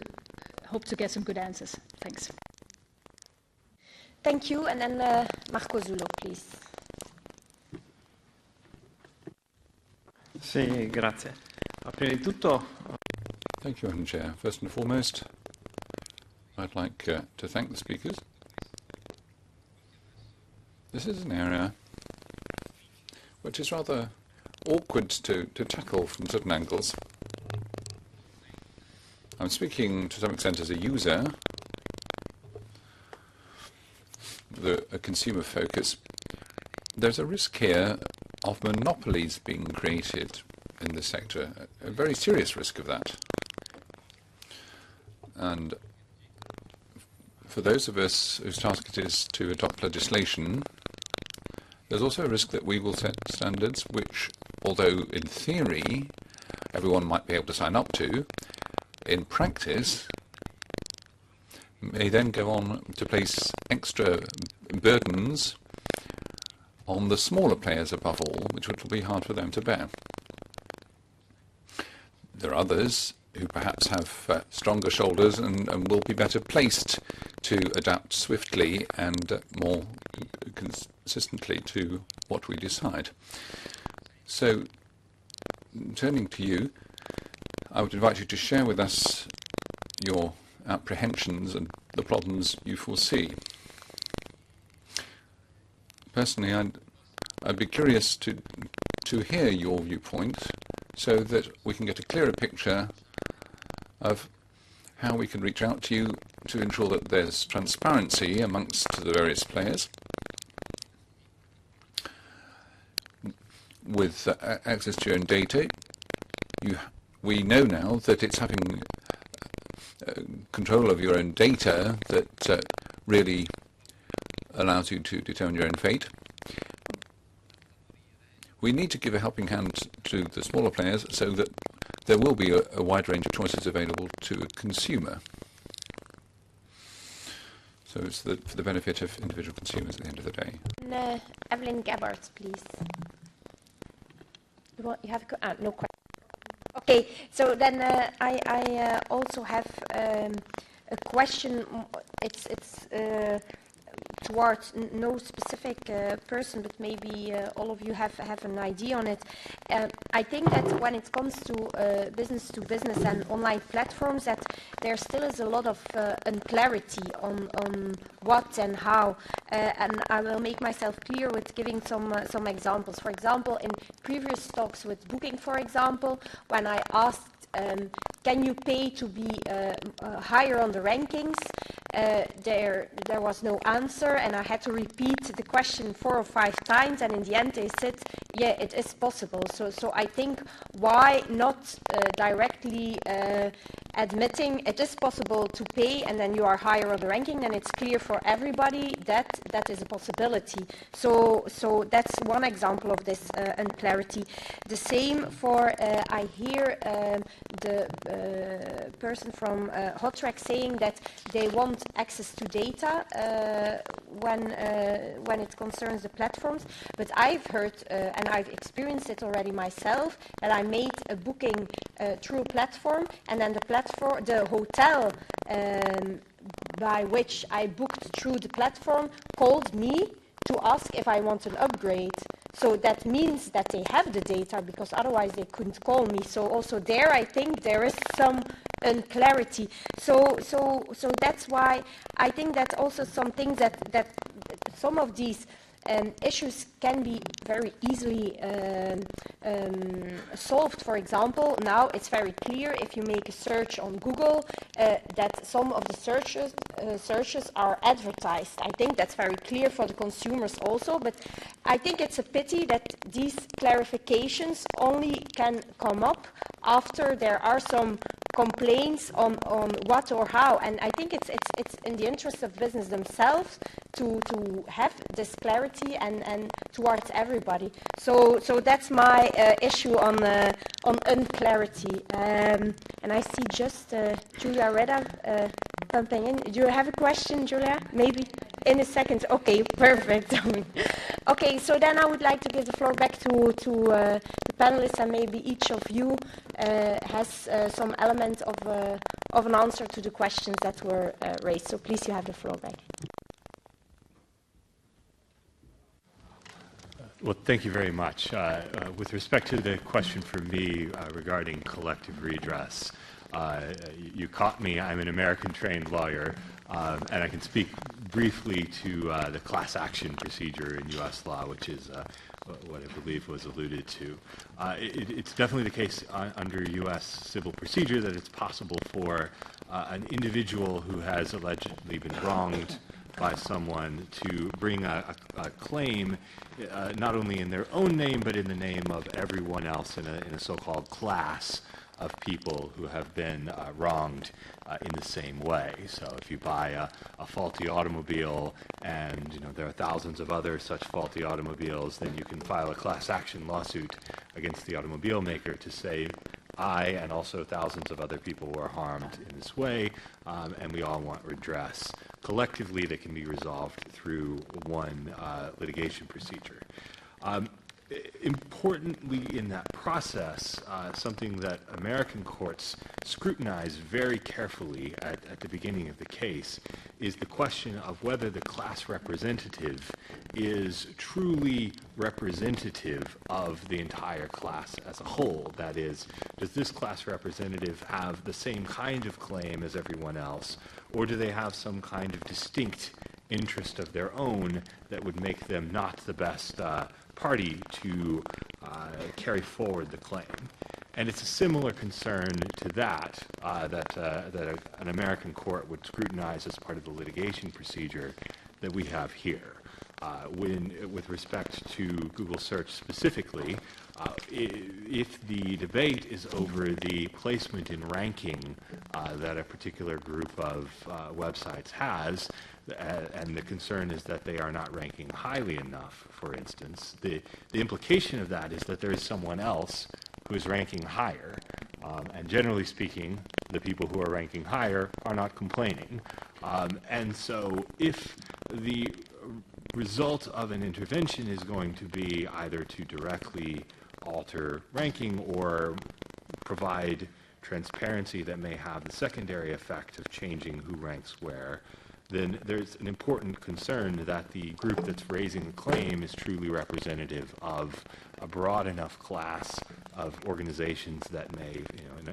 get some good answers. Thanks. Thank you, and then Marco Zullo, please. Sì, grazie. Prima di tutto, thank you, Madam Chair. First and foremost, I'd like to thank the speakers. This is an area which is rather awkward to tackle from certain angles. I'm speaking to some extent as a user, with a consumer focus. There's a risk here of monopolies being created in the sector, a very serious risk of that. And for those of us whose task it is to adopt legislation, there's also a risk that we will set standards which, although in theory everyone might be able to sign up to, in practice may then go on to place extra burdens on the smaller players above all, which will be hard for them to bear. There are others who perhaps have stronger shoulders and will be better placed to adapt swiftly and more consistently to what we decide. So, turning to you, I would invite you to share with us your apprehensions and the problems you foresee. Personally, I'd be curious to hear your viewpoint so that we can get a clearer picture of how we can reach out to you to ensure that there's transparency amongst the various players with access to your own data. We know now that it's having control of your own data that really allows you to determine your own fate. We need to give a helping hand to the smaller players so that there will be a wide range of choices available to a consumer. So it's for the benefit of individual consumers at the end of the day. And, Evelyn Gabbard, please. You have no question. Okay, so then I also have a question. It's towards no specific person, but maybe all of you have an idea on it. I think that when it comes to business and online platforms, that there still is a lot of unclarity on what and how. And I will make myself clear with giving some examples. For example, in previous talks with Booking, for example, when I asked can you pay to be higher on the rankings? There was no answer, and I had to repeat the question 4 or 5 times, and in the end they said yeah, it is possible. So I think why not directly admitting it is possible to pay and then you are higher on the ranking, then it's clear for everybody that that is a possibility. So that's one example of this unclarity. The same for, I hear the person from HOTREC saying that they want access to data when it concerns the platforms, but I've heard and I've experienced it already myself, that I made a booking through a platform, and then the hotel by which I booked through the platform called me to ask if I want an upgrade. So that means that they have the data, because otherwise they couldn't call me. So also there I think there is some unclarity. So that's why I think that also some things that some of these issues can be very easily solved. For example, now it's very clear if you make a search on Google that some of the searches are advertised. I think that's very clear for the consumers also, but I think it's a pity that these clarifications only can come up after there are some complaints on what or how, and I think it's in the interest of business themselves to have this clarity and towards everybody. So that's my issue on unclarity. And I see just Julia Reda pumping in. Do you have a question, Julia? Maybe in a second. Okay, perfect. Okay, so then I would like to give the floor back to the panelists, and maybe each of you has some element of an answer to the questions that were raised. So please, you have the floor back. Well, thank you very much. With respect to the question for me regarding collective redress, you caught me. I'm an American-trained lawyer, and I can speak briefly to the class action procedure in U.S. law, which is what I believe was alluded to. It's definitely the case under U.S. civil procedure that it's possible for an individual who has allegedly been wronged by someone to bring a claim not only in their own name but in the name of everyone else in a so-called class of people who have been wronged in the same way. So if you buy a faulty automobile and there are thousands of other such faulty automobiles, then you can file a class action lawsuit against the automobile maker to say, I and also thousands of other people were harmed in this way, and we all want redress. Collectively, they can be resolved through one litigation procedure. Importantly in that process, something that American courts scrutinize very carefully at the beginning of the case is the question of whether the class representative is truly representative of the entire class as a whole. That is, does this class representative have the same kind of claim as everyone else, or do they have some kind of distinct interest of their own that would make them not the best party to carry forward the claim? And it's a similar concern to that an American court would scrutinize as part of the litigation procedure that we have here. With respect to Google search specifically, if the debate is over the placement in ranking that a particular group of websites has, and the concern is that they are not ranking highly enough, for instance, the implication of that is that there is someone else who is ranking higher. And generally speaking, the people who are ranking higher are not complaining. And so if the result of an intervention is going to be either to directly alter ranking or provide transparency that may have the secondary effect of changing who ranks where, then there's an important concern that the group that's raising the claim is truly representative of a broad enough class of organizations that may,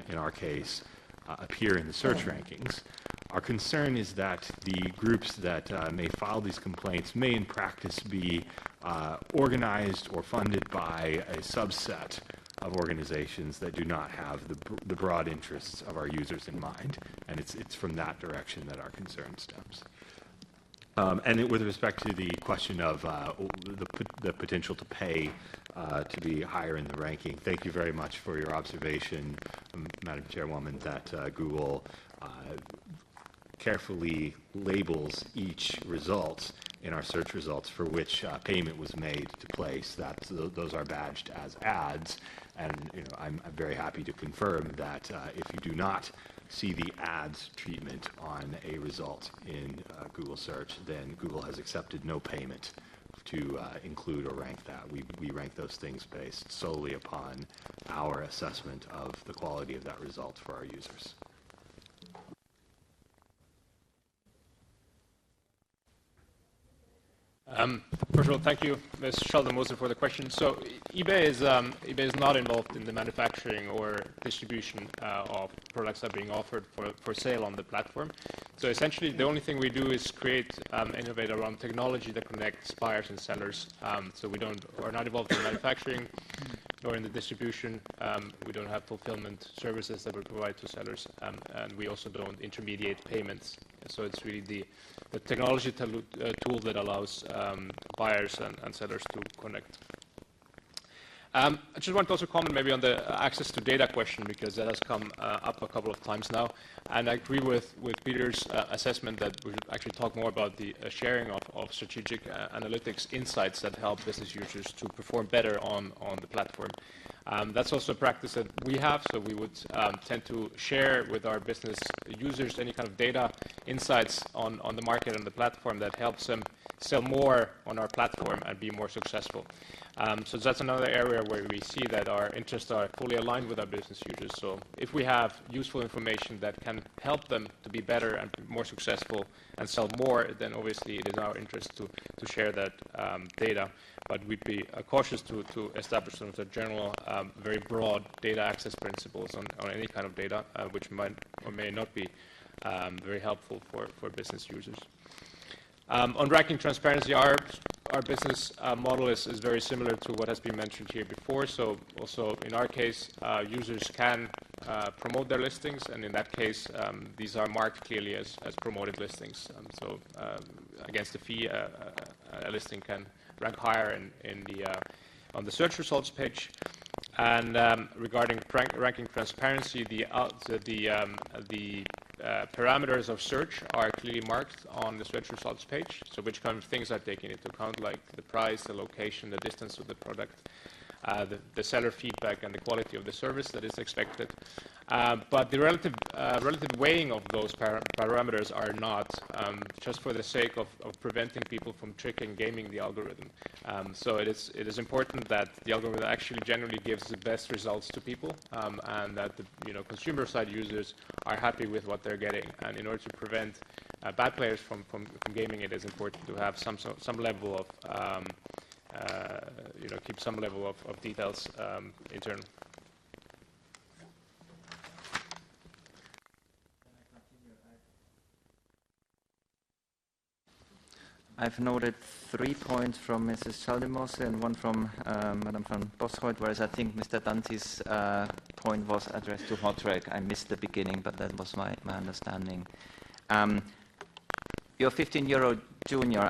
in our case, appear in the search rankings. Our concern is that the groups that may file these complaints may in practice be organized or funded by a subset of organizations that do not have the broad interests of our users in mind. And it's from that direction that our concern stems. with respect to the question of the potential to pay to be higher in the ranking, thank you very much for your observation, Madam Chairwoman, that Google carefully labels each result in our search results for which payment was made to place. Those are badged as ads, and I'm very happy to confirm that if you do not see the ads treatment on a result in Google search, then Google has accepted no payment to include or rank that. We rank those things based solely upon our assessment of the quality of that result for our users. First of all, thank you, Ms. Sheldon-Moser, for the question. So eBay is not involved in the manufacturing or distribution of products that are being offered for sale on the platform. So essentially, the only thing we do is create, innovate around technology that connects buyers and sellers. So we're not involved in manufacturing nor in the distribution. We don't have fulfillment services that we provide to sellers, and we also don't intermediate payments. So it's really the technology tool that allows buyers and sellers to connect. I just want to also comment maybe on the access to data question, because that has come up a couple of times now. And I agree with Peter's assessment that we should actually talk more about the sharing of strategic analytics insights that help business users to perform better on the platform. That's also a practice that we have, so we would tend to share with our business users any kind of data insights on the market and the platform that helps them sell more on our platform and be more successful. So that's another area where we see that our interests are fully aligned with our business users. So if we have useful information that can help them to be better and more successful and sell more, then obviously it is our interest to share that data. But we'd be cautious to establish some of the general, very broad data access principles on any kind of data, which might or may not be very helpful for business users. On ranking transparency, our business model is very similar to what has been mentioned here before. So also in our case, users can promote their listings, and in that case, these are marked clearly as promoted listings. So against the fee, a listing can rank higher on the search results page. And regarding ranking transparency, the parameters of search are clearly marked on the search results page. So which kind of things are taken into account, like the price, the location, the distance to the product, the seller feedback, and the quality of the service that is expected. But the relative weighing of those parameters are not, just for the sake of preventing people from tricking gaming the algorithm. So it is important that the algorithm actually generally gives the best results to people, and that the consumer side users are happy with what they're getting. And in order to prevent bad players from gaming, it is important to have some level of keep some level of details internal. I've noted 3 points from Mrs. Sheldon-Moser and one from Madam van Bosholt, whereas I think Mr. Danti's point was addressed to HOTREC. I missed the beginning, but that was my understanding. Your 15-year-old junior,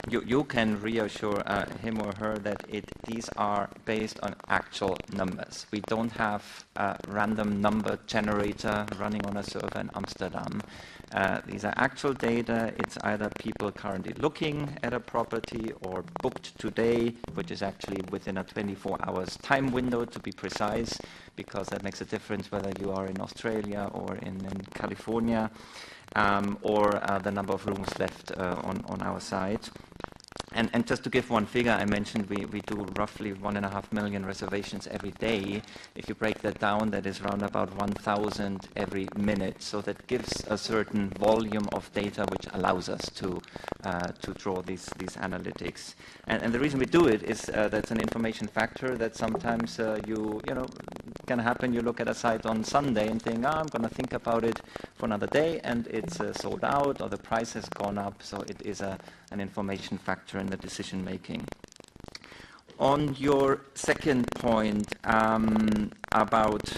you can reassure him or her that these are based on actual numbers. We don't have a random number generator running on a server in Amsterdam. These are actual data. It's either people currently looking at a property or booked today, which is actually within a 24 hours time window, to be precise, because that makes a difference whether you are in Australia or in California, or the number of rooms left on our site. And just to give one figure, I mentioned we do roughly 1.5 million reservations every day. If you break that down, that is around about 1,000 every minute. So that gives a certain volume of data which allows us to draw these analytics. And the reason we do it is that's an information factor that sometimes can happen. You look at a site on Sunday and think, I'm going to think about it for another day, and it's sold out or the price has gone up. So it is an information factor in the decision making. On your second point about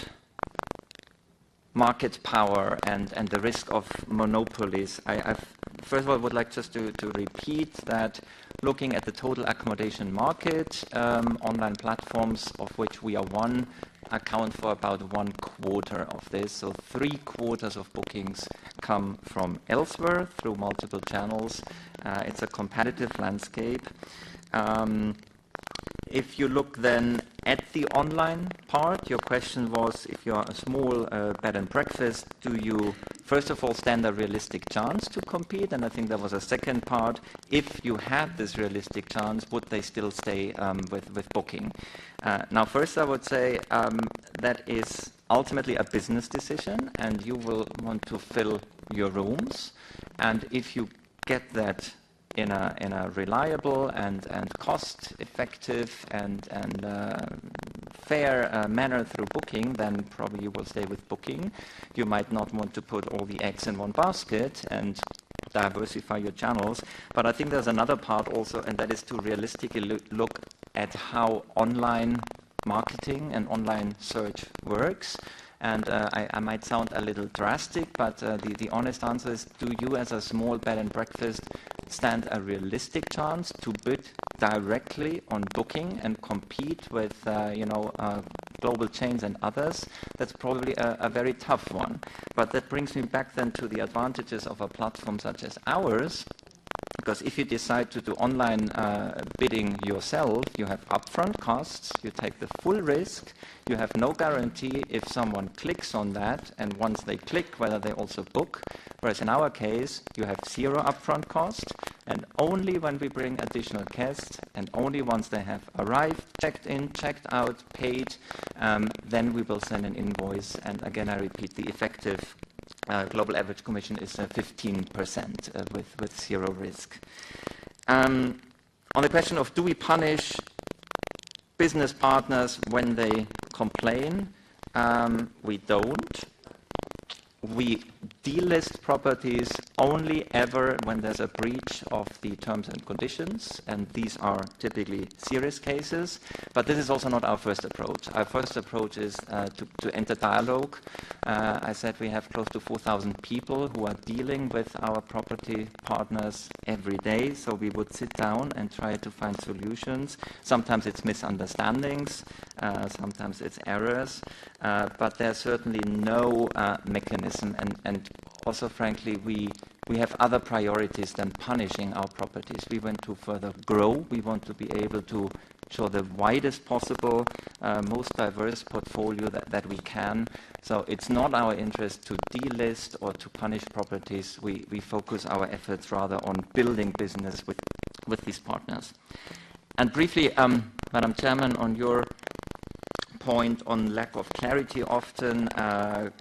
market power and the risk of monopolies, I've first of all, I would like just to repeat that looking at the total accommodation market, online platforms, of which we are one, account for about 1/4 of this. So 3/4 of bookings come from elsewhere through multiple channels. It's a competitive landscape. If you look then at the online part, your question was, if you're a small bed and breakfast, do you first of all stand a realistic chance to compete? And I think there was a second part. If you had this realistic chance, would they still stay with booking? Now, first I would say that is ultimately a business decision, and you will want to fill your rooms. And if you get that in a reliable and cost-effective and fair manner through booking, then probably you will stay with booking. You might not want to put all the eggs in one basket and diversify your channels. But I think there's another part also, and that is to realistically look at how online marketing and online search works. And I might sound a little drastic, but the honest answer is, do you as a small bed and breakfast stand a realistic chance to bid directly on booking and compete with global chains and others? That's probably a very tough one. But that brings me back then to the advantages of a platform such as ours. Because if you decide to do online bidding yourself, you have upfront costs, you take the full risk, you have no guarantee if someone clicks on that, and once they click, whether they also book. Whereas in our case, you have zero upfront cost, and only when we bring additional guests, and only once they have arrived, checked in, checked out, paid, then we will send an invoice. And again, I repeat, the effective global average commission is 15% with zero risk. On the question of, do we punish business partners when they complain? We don't. We delist properties only ever when there's a breach of the terms and conditions, and these are typically serious cases. But this is also not our first approach. Our first approach is to enter dialogue. I said we have close to 4,000 people who are dealing with our property partners every day, so we would sit down and try to find solutions. Sometimes it's misunderstandings, sometimes it's errors, but there's certainly no mechanism. And also, frankly, we have other priorities than punishing our properties. We want to further grow. We want to be able to show the widest possible, most diverse portfolio that we can. So it's not our interest to delist or to punish properties. We focus our efforts rather on building business with these partners. And briefly, Madam Chairman, on your point on lack of clarity, often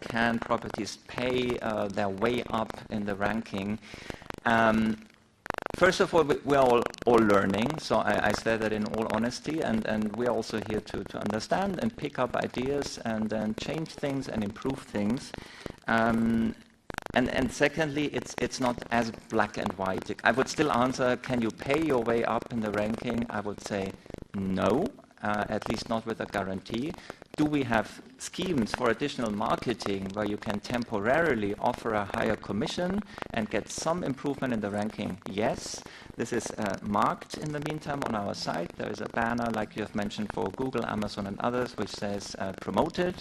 can properties pay their way up in the ranking? First of all, we're all learning, so I say that in all honesty, and we're also here to understand and pick up ideas and then change things and improve things. And secondly, it's not as black and white. I would still answer, can you pay your way up in the ranking? I would say no. At least not with a guarantee. Do we have schemes for additional marketing where you can temporarily offer a higher commission and get some improvement in the ranking? Yes. This is marked in the meantime on our site. There is a banner, like you have mentioned, for Google, Amazon, and others, which says promoted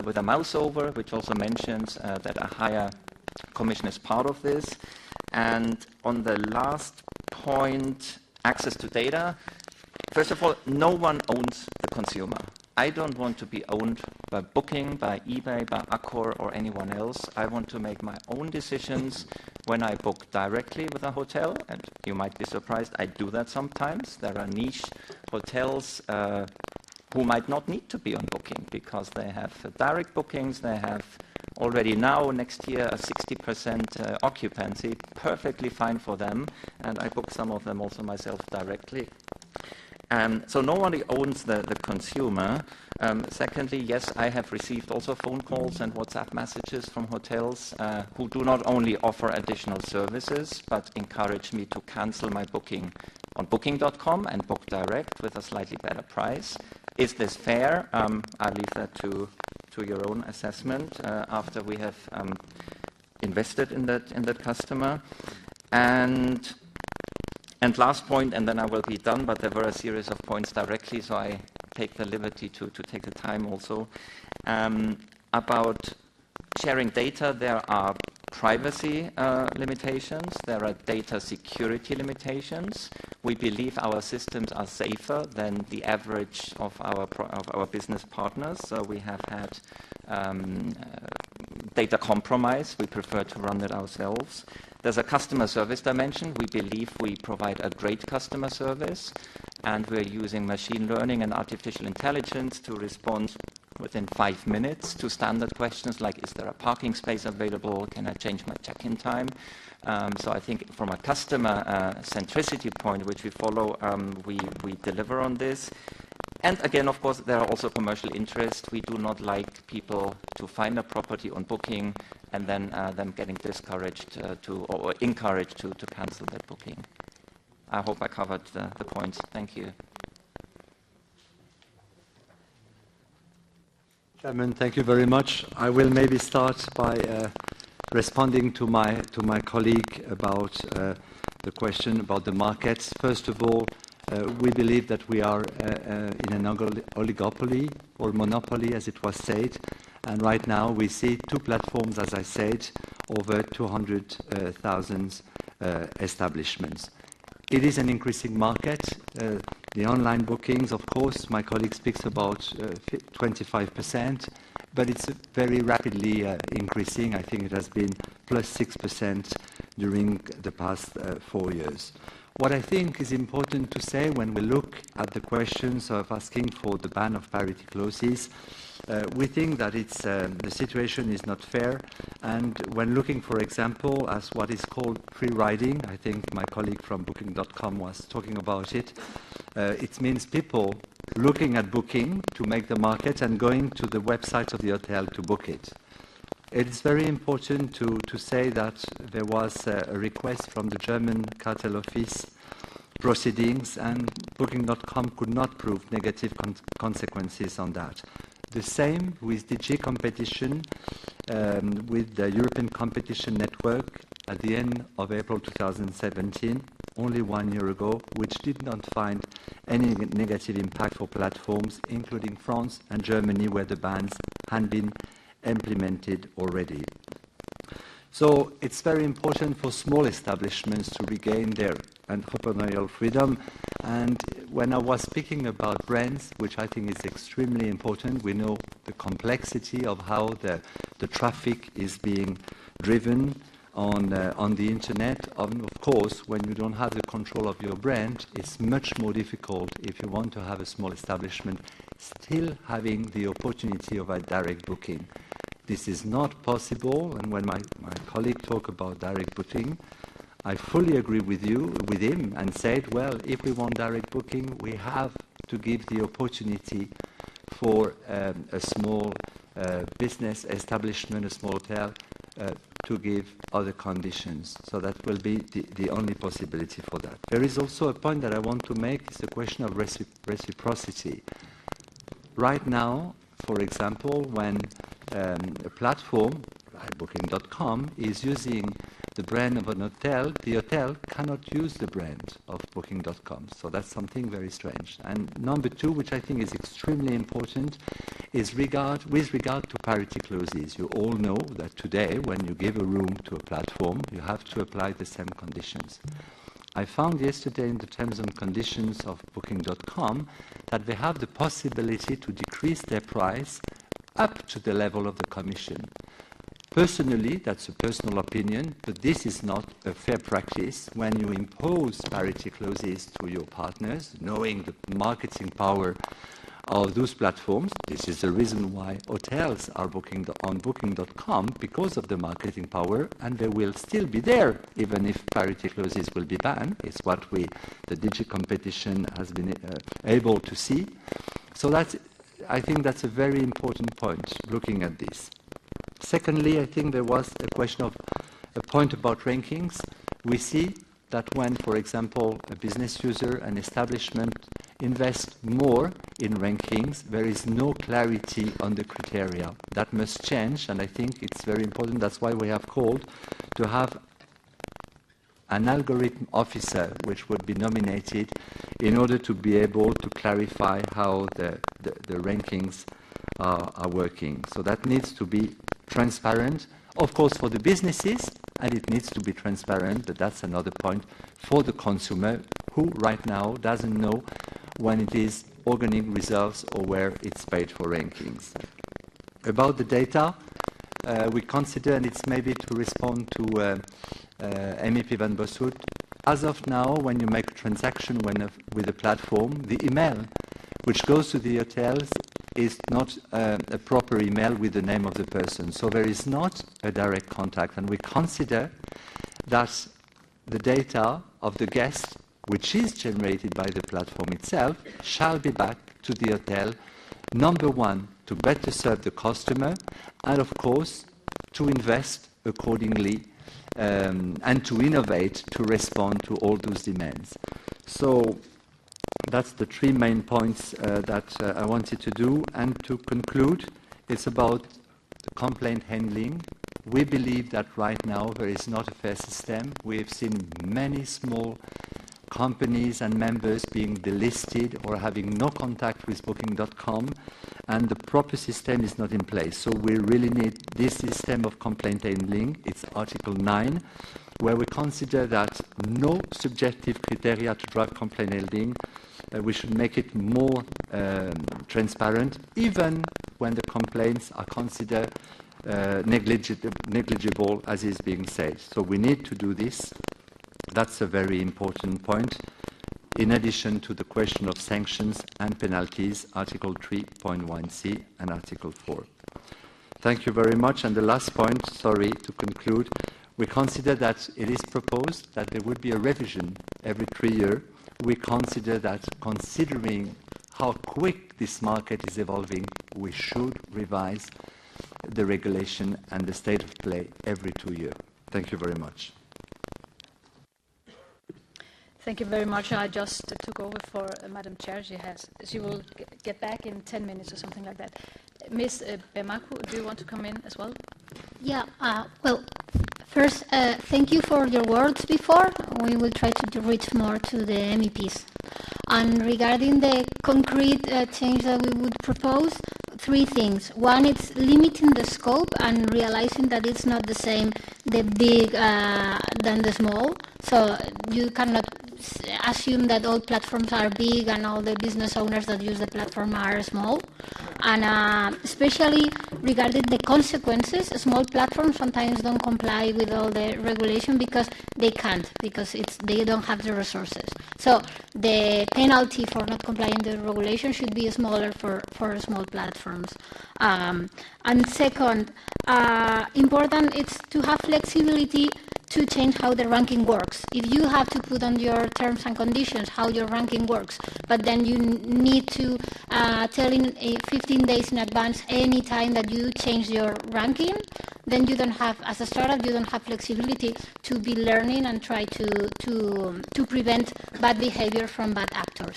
with a mouse over, which also mentions that a higher commission is part of this. And on the last point, access to data. First of all, no one owns the consumer. I don't want to be owned by Booking, by eBay, by Accor, or anyone else. I want to make my own decisions when I book directly with a hotel, and you might be surprised, I do that sometimes. There are niche hotels who might not need to be on Booking because they have direct bookings, they have already now, next year, a 60% occupancy, perfectly fine for them, and I book some of them also myself directly. So nobody owns the consumer. Secondly, yes, I have received also phone calls and WhatsApp messages from hotels who do not only offer additional services, but encourage me to cancel my booking on Booking.com and book direct with a slightly better price. Is this fair? I leave that to your own assessment after we have invested in that customer. And last point, and then I will be done, but there were a series of points directly, so I take the liberty to take the time also. About sharing data, there are privacy limitations, there are data security limitations. We believe our systems are safer than the average of our business partners, so we have had data compromise. We prefer to run it ourselves. There's a customer service dimension. We believe we provide a great customer service, and we're using machine learning and artificial intelligence to respond within 5 minutes to standard questions like, is there a parking space available? Can I change my check-in time? So I think from a customer centricity point, which we follow, we deliver on this. And again, of course, there are also commercial interests. We do not like people to find a property on booking and then them getting discouraged or encouraged to cancel that booking. I hope I covered the points. Thank you. Chairman, thank you very much. I will maybe start by responding to my colleague about the question about the markets. First of all, we believe that we are in an oligopoly or monopoly, as it was said, and right now we see two platforms, as I said, over 200,000 establishments. It is an increasing market. The online bookings, of course, my colleague speaks about 25%, but it's very rapidly increasing. I think it has been plus 6% during the past 4 years. What I think is important to say when we look at the questions of asking for the ban of parity clauses, we think that the situation is not fair, and when looking, for example, as what is called pre-riding, I think my colleague from Booking.com was talking about it, it means people looking at booking to make the market and going to the website of the hotel to book it. It's very important to say that there was a request from the German cartel office proceedings, and Booking.com could not prove negative consequences on that. The same with DG Competition, with the European Competition Network at the end of April 2017, only 1 year ago, which did not find any negative impact for platforms, including France and Germany, where the bans had been implemented already. So it's very important for small establishments to regain their entrepreneurial freedom. And when I was speaking about brands, which I think is extremely important, we know the complexity of how the traffic is being driven on the internet. Of course, when you don't have the control of your brand, it's much more difficult if you want to have a small establishment still having the opportunity of a direct booking. This is not possible, and when my colleague talked about direct booking, I fully agree with him, and said, well, if we want direct booking, we have to give the opportunity for a small business establishment, a small hotel, to give other conditions. So that will be the only possibility for that. There is also a point that I want to make, it's the question of reciprocity. Right now, for example, when a platform like Booking.com is using the brand of an hotel, the hotel cannot use the brand of Booking.com. So that's something very strange. And number two, which I think is extremely important, is with regard to parity clauses. You all know that today, when you give a room to a platform, you have to apply the same conditions. I found yesterday in the terms and conditions of Booking.com that they have the possibility to decrease their price up to the level of the commission. Personally, that's a personal opinion, but this is not a fair practice when you impose parity clauses to your partners, knowing the marketing power of those platforms. This is the reason why hotels are booking on Booking.com, because of the marketing power, and they will still be there even if parity clauses will be banned. It's what the DG Competition has been able to see. So I think that's a very important point looking at this. Secondly, I think there was a point about rankings. We see that when, for example, a business user, an establishment invests more in rankings, there is no clarity on the criteria. That must change, and I think it's very important. That's why we have called to have an algorithm officer which would be nominated in order to be able to clarify how the rankings are working. So that needs to be transparent, of course, for the businesses, and it needs to be transparent, but that's another point, for the consumer who right now doesn't know when it is organic results or where it's paid for rankings. About the data, we consider, and it's maybe to respond to MEP Van Bossut, as of now, when you make a transaction with a platform, the email which goes to the hotels is not a proper email with the name of the person. So there is not a direct contact, and we consider that the data of the guest, which is generated by the platform itself, shall be back to the hotel, number one, to better serve the customer, and of course, to invest accordingly and to innovate to respond to all those demands. So that's the three main points that I wanted to do. And to conclude, it's about the complaint handling. We believe that right now there is not a fair system. We've seen many small companies and members being delisted or having no contact with Booking.com, and the proper system is not in place. So we really need this system of complaint handling. It's Article 9, where we consider that no subjective criteria to drive complaint handling. We should make it more transparent, even when the complaints are considered negligible, as is being said. So we need to do this. That's a very important point, in addition to the question of sanctions and penalties, Article 3.1c and Article 4. Thank you very much. And the last point, sorry, to conclude, we consider that it is proposed that there would be a revision every 3 years. We consider that, considering how quick this market is evolving, we should revise the regulation and the state of play every 2 years. Thank you very much. Thank you very much. I just took over for Madam Chair. She will get back in 10 minutes or something like that. Ms. Bemaku, do you want to come in as well? Yeah, well, first, thank you for your words before. We will try to reach more to the MEPs. And regarding the concrete change that we would propose, 3 things. One, it's limiting the scope and realizing that it's not the same, the big than the small. So you cannot assume that all platforms are big and all the business owners that use the platform are small. And especially regarding the consequences, small platforms sometimes don't comply with all the regulation because they can't, because they don't have the resources. So the penalty for not complying the regulation should be smaller for small platforms. And second, important is to have flexibility to change how the ranking works. If you have to put on your terms and conditions how your ranking works, but then you need to tell in 15 days in advance any time that you change your ranking, then you don't have, as a startup, you don't have flexibility to be learning and try to prevent bad behavior from bad actors.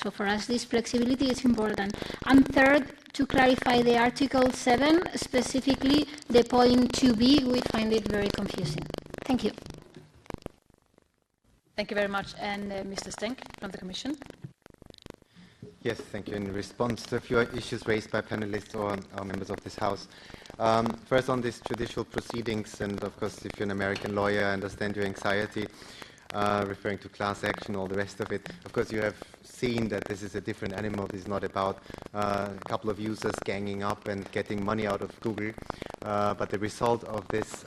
So for us, this flexibility is important. And third, to clarify the Article 7, specifically the point 2b, we find it very confusing. Thank you. Thank you very much. And Mr. Stenk from the Commission. Yes, thank you. In response to a few issues raised by panelists or members of this House. First, on these judicial proceedings, and of course, if you're an American lawyer, I understand your anxiety, referring to class action, all the rest of it. Of course, you have seen that this is a different animal. This is not about a couple of users ganging up and getting money out of Google. But the result of this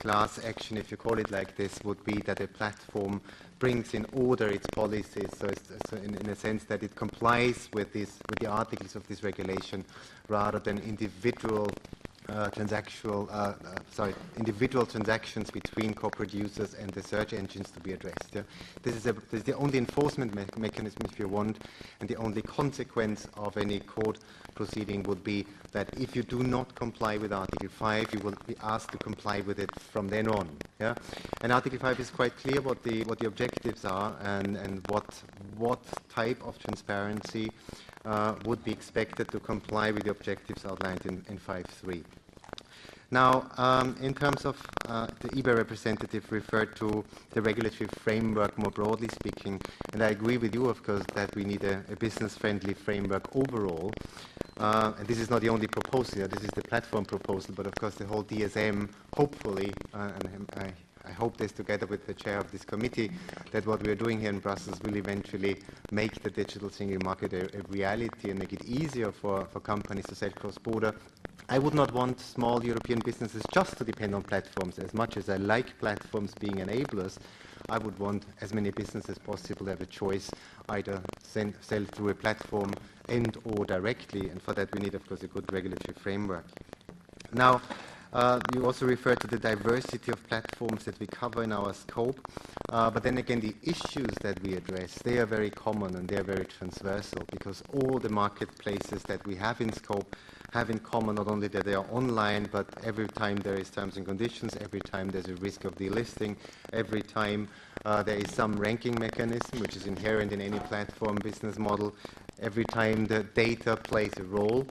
class action, if you call it like this, would be that a platform brings in order its policies, so in a sense that it complies with the articles of this regulation, rather than individual transactions between corporate users and the search engines to be addressed. Yeah? This is the only enforcement mechanism, if you want, and the only consequence of any court proceeding would be that if you do not comply with Article 5, you will be asked to comply with it from then on. Yeah? And Article 5 is quite clear what the objectives are and what type of transparency would be expected to comply with the objectives outlined in 5.3. Now, in terms of the eBay representative referred to the regulatory framework more broadly speaking, and I agree with you, of course, that we need a business-friendly framework overall. And this is not the only proposal here, this is the platform proposal, but of course the whole DSM, hopefully, and I hope this together with the chair of this committee, that what we are doing here in Brussels will eventually make the digital single market a reality and make it easier for companies to sell cross-border. I would not want small European businesses just to depend on platforms. As much as I like platforms being enablers, I would want as many businesses as possible to have a choice, either sell through a platform and or directly, and for that we need, of course, a good regulatory framework. Now, you also referred to the diversity of platforms that we cover in our scope, but then again, the issues that we address, they are very common and they are very transversal, because all the marketplaces that we have in scope have in common not only that they are online, but every time there is terms and conditions, every time there's a risk of delisting, every time there is some ranking mechanism which is inherent in any platform business model, every time the data plays a role,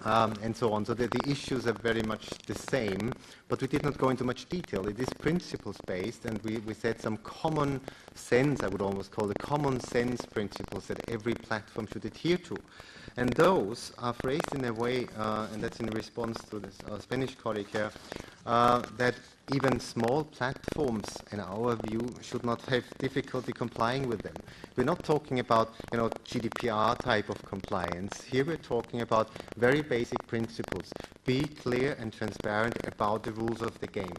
and so on. So the issues are very much the same, but we did not go into much detail. It is principles-based, and we set some common sense, I would almost call it common sense principles that every platform should adhere to. And those are phrased in a way, and that's in response to this Spanish colleague here, that even small platforms, in our view, should not have difficulty complying with them. We're not talking about, GDPR type of compliance. Here we're talking about very basic principles. Be clear and transparent about the rules of the game.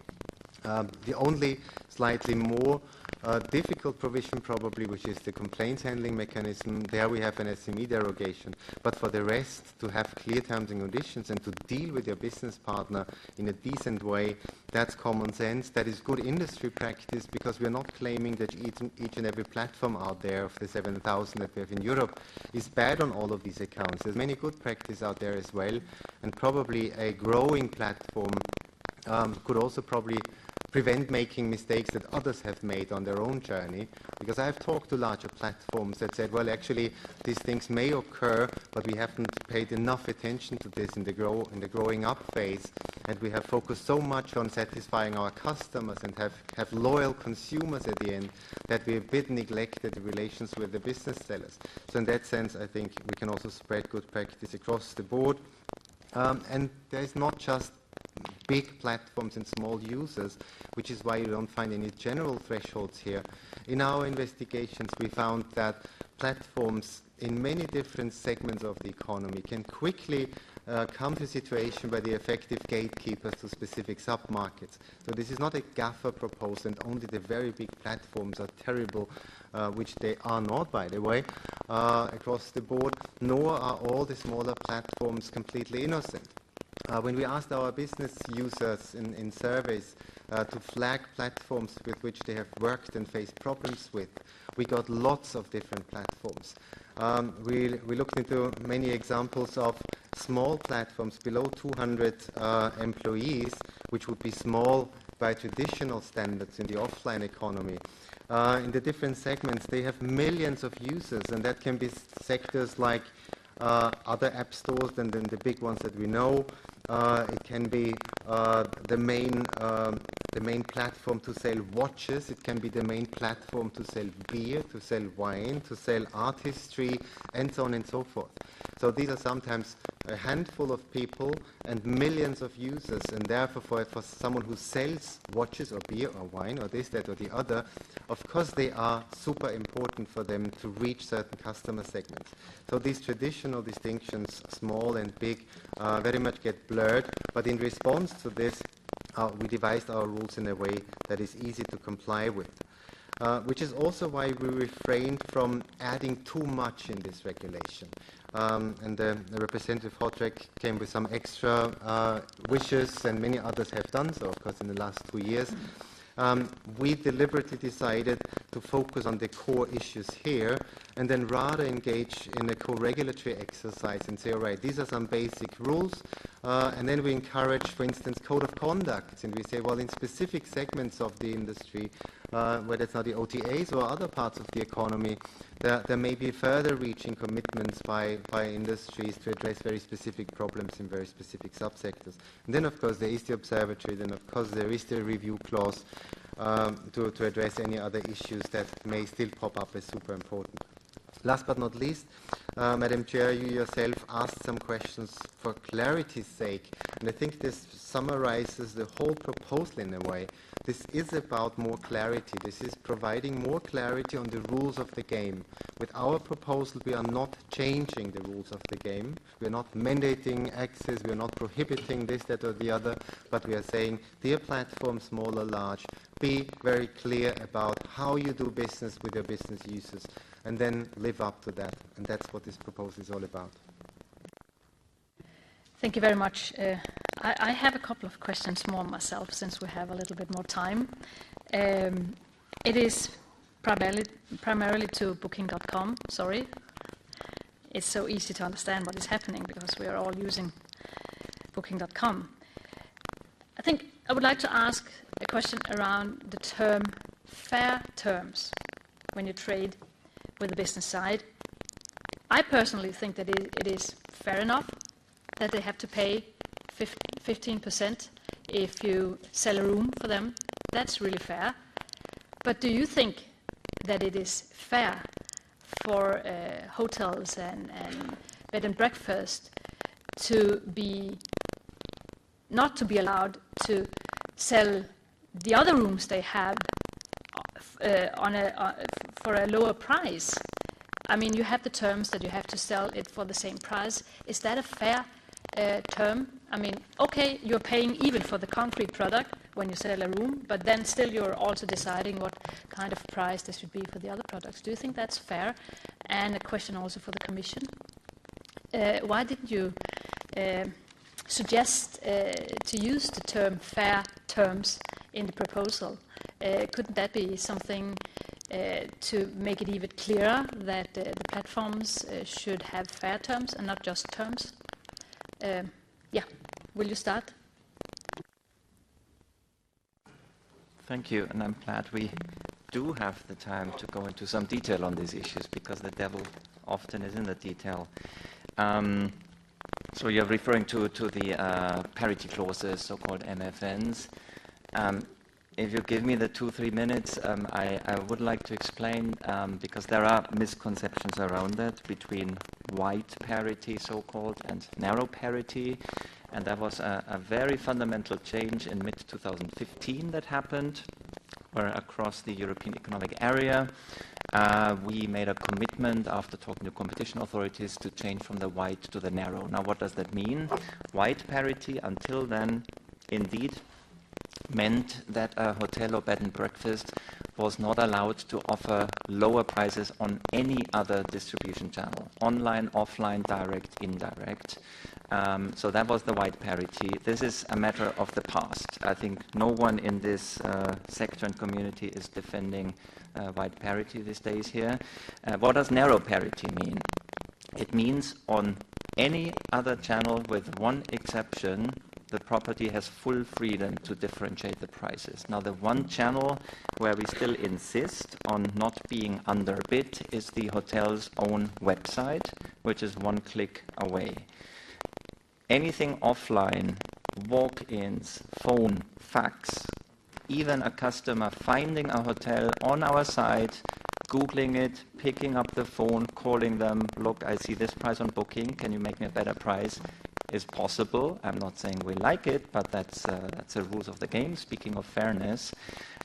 The only slightly more difficult provision probably, which is the complaints handling mechanism, there we have an SME derogation. But for the rest, to have clear terms and conditions and to deal with your business partner in a decent way, that's common sense. That is good industry practice, because we're not claiming that each and every platform out there of the 7,000 that we have in Europe is bad on all of these accounts. There's many good practice out there as well, and probably a growing platform could also probably prevent making mistakes that others have made on their own journey, because I've talked to larger platforms that said, well, actually, these things may occur, but we haven't paid enough attention to this in the growing up phase, and we have focused so much on satisfying our customers and have loyal consumers at the end that we a bit neglected the relations with the business sellers. So in that sense, I think we can also spread good practice across the board. And there is not just big platforms and small users, which is why you don't find any general thresholds here. In our investigations, we found that platforms in many different segments of the economy can quickly come to a situation where they're effective gatekeepers to specific sub-markets. So this is not a GAFA proposal, and only the very big platforms are terrible, which they are not, by the way, across the board, nor are all the smaller platforms completely innocent. When we asked our business users in surveys to flag platforms with which they have worked and faced problems with, we got lots of different platforms. We looked into many examples of small platforms below 200 employees, which would be small by traditional standards in the offline economy. In the different segments, they have millions of users, and that can be sectors like other app stores than the big ones that we know. It can be the main platform to sell watches. It can be the main platform to sell beer, to sell wine, to sell art history, and so on and so forth. So these are sometimes a handful of people and millions of users, and therefore for someone who sells watches or beer or wine or this, that or the other, of course they are super important for them to reach certain customer segments. So these traditional distinctions, small and big, very much get blurred, but in response to this, we devised our rules in a way that is easy to comply with. Which is also why we refrained from adding too much in this regulation. And the representative HOTREC came with some extra wishes, and many others have done so, of course, in the last 2 years. We deliberately decided to focus on the core issues here, and then rather engage in a co-regulatory exercise and say, all right, these are some basic rules. And then we encourage, for instance, code of conduct, and we say, well, in specific segments of the industry, whether it's now the OTAs or other parts of the economy, there may be further reaching commitments by industries to address very specific problems in very specific subsectors. And then, of course, there is the observatory, then, of course, there is the review clause to address any other issues that may still pop up as super important. Last but not least, Madam Chair, you yourself asked some questions for clarity's sake, and I think this summarizes the whole proposal in a way. This is about more clarity. This is providing more clarity on the rules of the game. With our proposal, we are not changing the rules of the game. We are not mandating access. We are not prohibiting this, that, or the other, but we are saying, dear platform, small or large, be very clear about how you do business with your business users, and then live up to that. And that's what this proposal is all about. Thank you very much. I have a couple of questions more myself, since we have a little bit more time. It is primarily to Booking.com, sorry. It's so easy to understand what is happening because we are all using Booking.com. I think I would like to ask a question around the term fair terms when you trade with the business side. I personally think that it is fair enough that they have to pay 15% if you sell a room for them. That's really fair. But do you think that it is fair for hotels and bed and breakfast to be not to be allowed to sell the other rooms they have for a lower price? I mean, you have the terms that you have to sell it for the same price. Is that a fair term? I mean, okay, you're paying even for the concrete product when you sell a room, but then still you're also deciding what kind of price this should be for the other products. Do you think that's fair? And a question also for the Commission. Why didn't you suggest to use the term fair terms in the proposal? Couldn't that be something to make it even clearer that the platforms should have fair terms and not just terms? Yeah, will you start? Thank you, and I'm glad we do have the time to go into some detail on these issues, because the devil often is in the detail. So you're referring to the parity clauses, so-called MFNs. If you give me the 2-3 minutes, I would like to explain, because there are misconceptions around that between wide parity, so-called, and narrow parity. And there was a very fundamental change in mid-2015 that happened, where across the European Economic Area, we made a commitment after talking to competition authorities to change from the wide to the narrow. Now, what does that mean? Wide parity until then, indeed, meant that a hotel or bed and breakfast was not allowed to offer lower prices on any other distribution channel, online, offline, direct, indirect. So that was the wide parity. This is a matter of the past. I think no one in this sector and community is defending wide parity these days here. What does narrow parity mean? It means on any other channel, with one exception, the property has full freedom to differentiate the prices. Now, the one channel where we still insist on not being underbid is the hotel's own website, which is one click away. Anything offline, walk-ins, phone, fax, even a customer finding a hotel on our site, Googling it, picking up the phone, calling them, look, I see this price on Booking, can you make me a better price, is possible. I'm not saying we like it, but that's the rules of the game, speaking of fairness.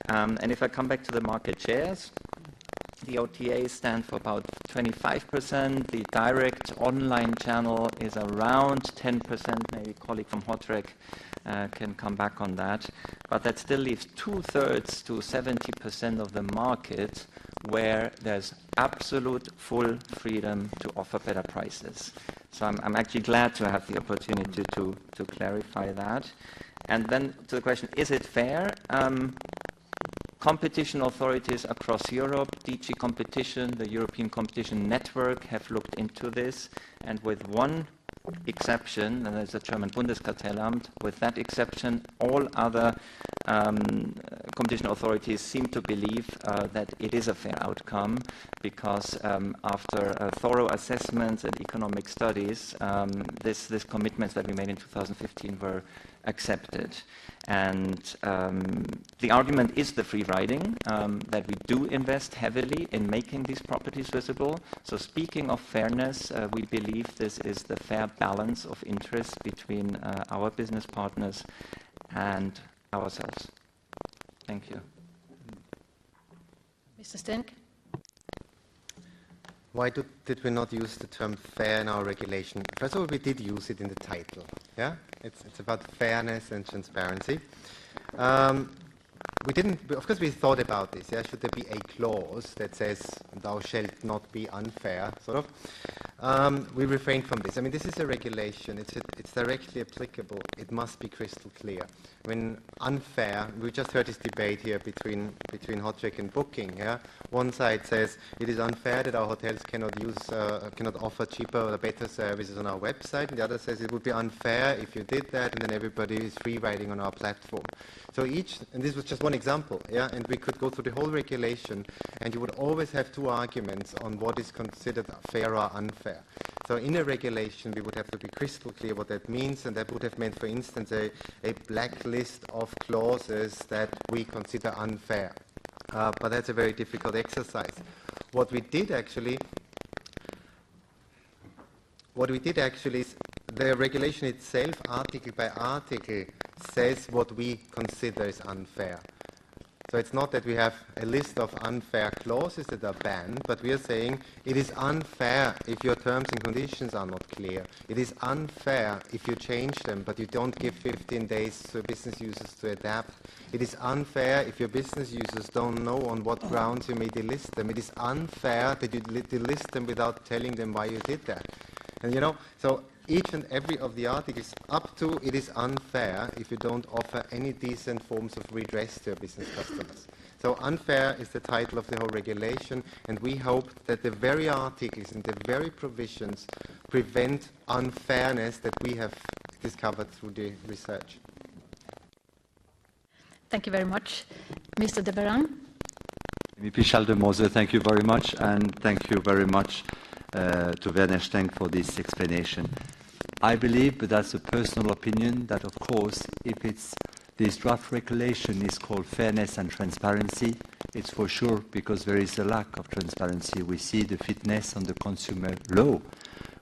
And if I come back to the market shares, the OTAs stand for about 25%. The direct online channel is around 10%. Maybe a colleague from HOTREC can come back on that. But that still leaves 2/3 to 70% of the market where there's absolute full freedom to offer better prices. So I'm actually glad to have the opportunity to clarify that. And then to the question, is it fair? Competition authorities across Europe, DG Competition, the European Competition Network, have looked into this, and with one exception, and there's a German Bundeskartellamt, with that exception, all other competition authorities seem to believe that it is a fair outcome, because after thorough assessments and economic studies, these commitments that we made in 2015 were accepted. And the argument is the free riding, that we do invest heavily in making these properties visible. So speaking of fairness, we believe this is the fair balance of interests between our business partners and ourselves. Thank you. Mr. Stenk? Why did we not use the term fair in our regulation? First of all, we did use it in the title. Yeah, it's about fairness and transparency. We didn't. Of course, we thought about this. Yeah, should there be a clause that says "Thou shalt not be unfair"? Sort of. We refrained from this. I mean, this is a regulation. It's directly applicable. It must be crystal clear. When unfair, we just heard this debate here between HOTREC and Booking. Yeah, one side says it is unfair that our hotels cannot offer cheaper or better services on our website, and the other says it would be unfair if you did that, and then everybody is free riding on our platform. So and this was just one example, yeah, and we could go through the whole regulation, and you would always have two arguments on what is considered fair or unfair. So in a regulation, we would have to be crystal clear what that means, and that would have meant, for instance, a blacklist of clauses that we consider unfair. But that's a very difficult exercise. What we did actually is the regulation itself, article by article, says what we consider is unfair. So it's not that we have a list of unfair clauses that are banned, but we are saying it is unfair if your terms and conditions are not clear. It is unfair if you change them, but you don't give 15 days to business users to adapt. It is unfair if your business users don't know on what grounds you may delist them. It is unfair that you delist them without telling them why you did that. And so each and every of the articles up to it is unfair if you don't offer any decent forms of redress to your business customers. So unfair is the title of the whole regulation, and we hope that the very articles and the very provisions prevent unfairness that we have discovered through the research. Thank you very much. Mr. de Baran? VP Schaldemose, thank you very much, and thank you very much to Werner Stenk for this explanation. I believe, but that's a personal opinion, that of course, if this draft regulation is called fairness and transparency, it's for sure because there is a lack of transparency. We see the fitness on the consumer law,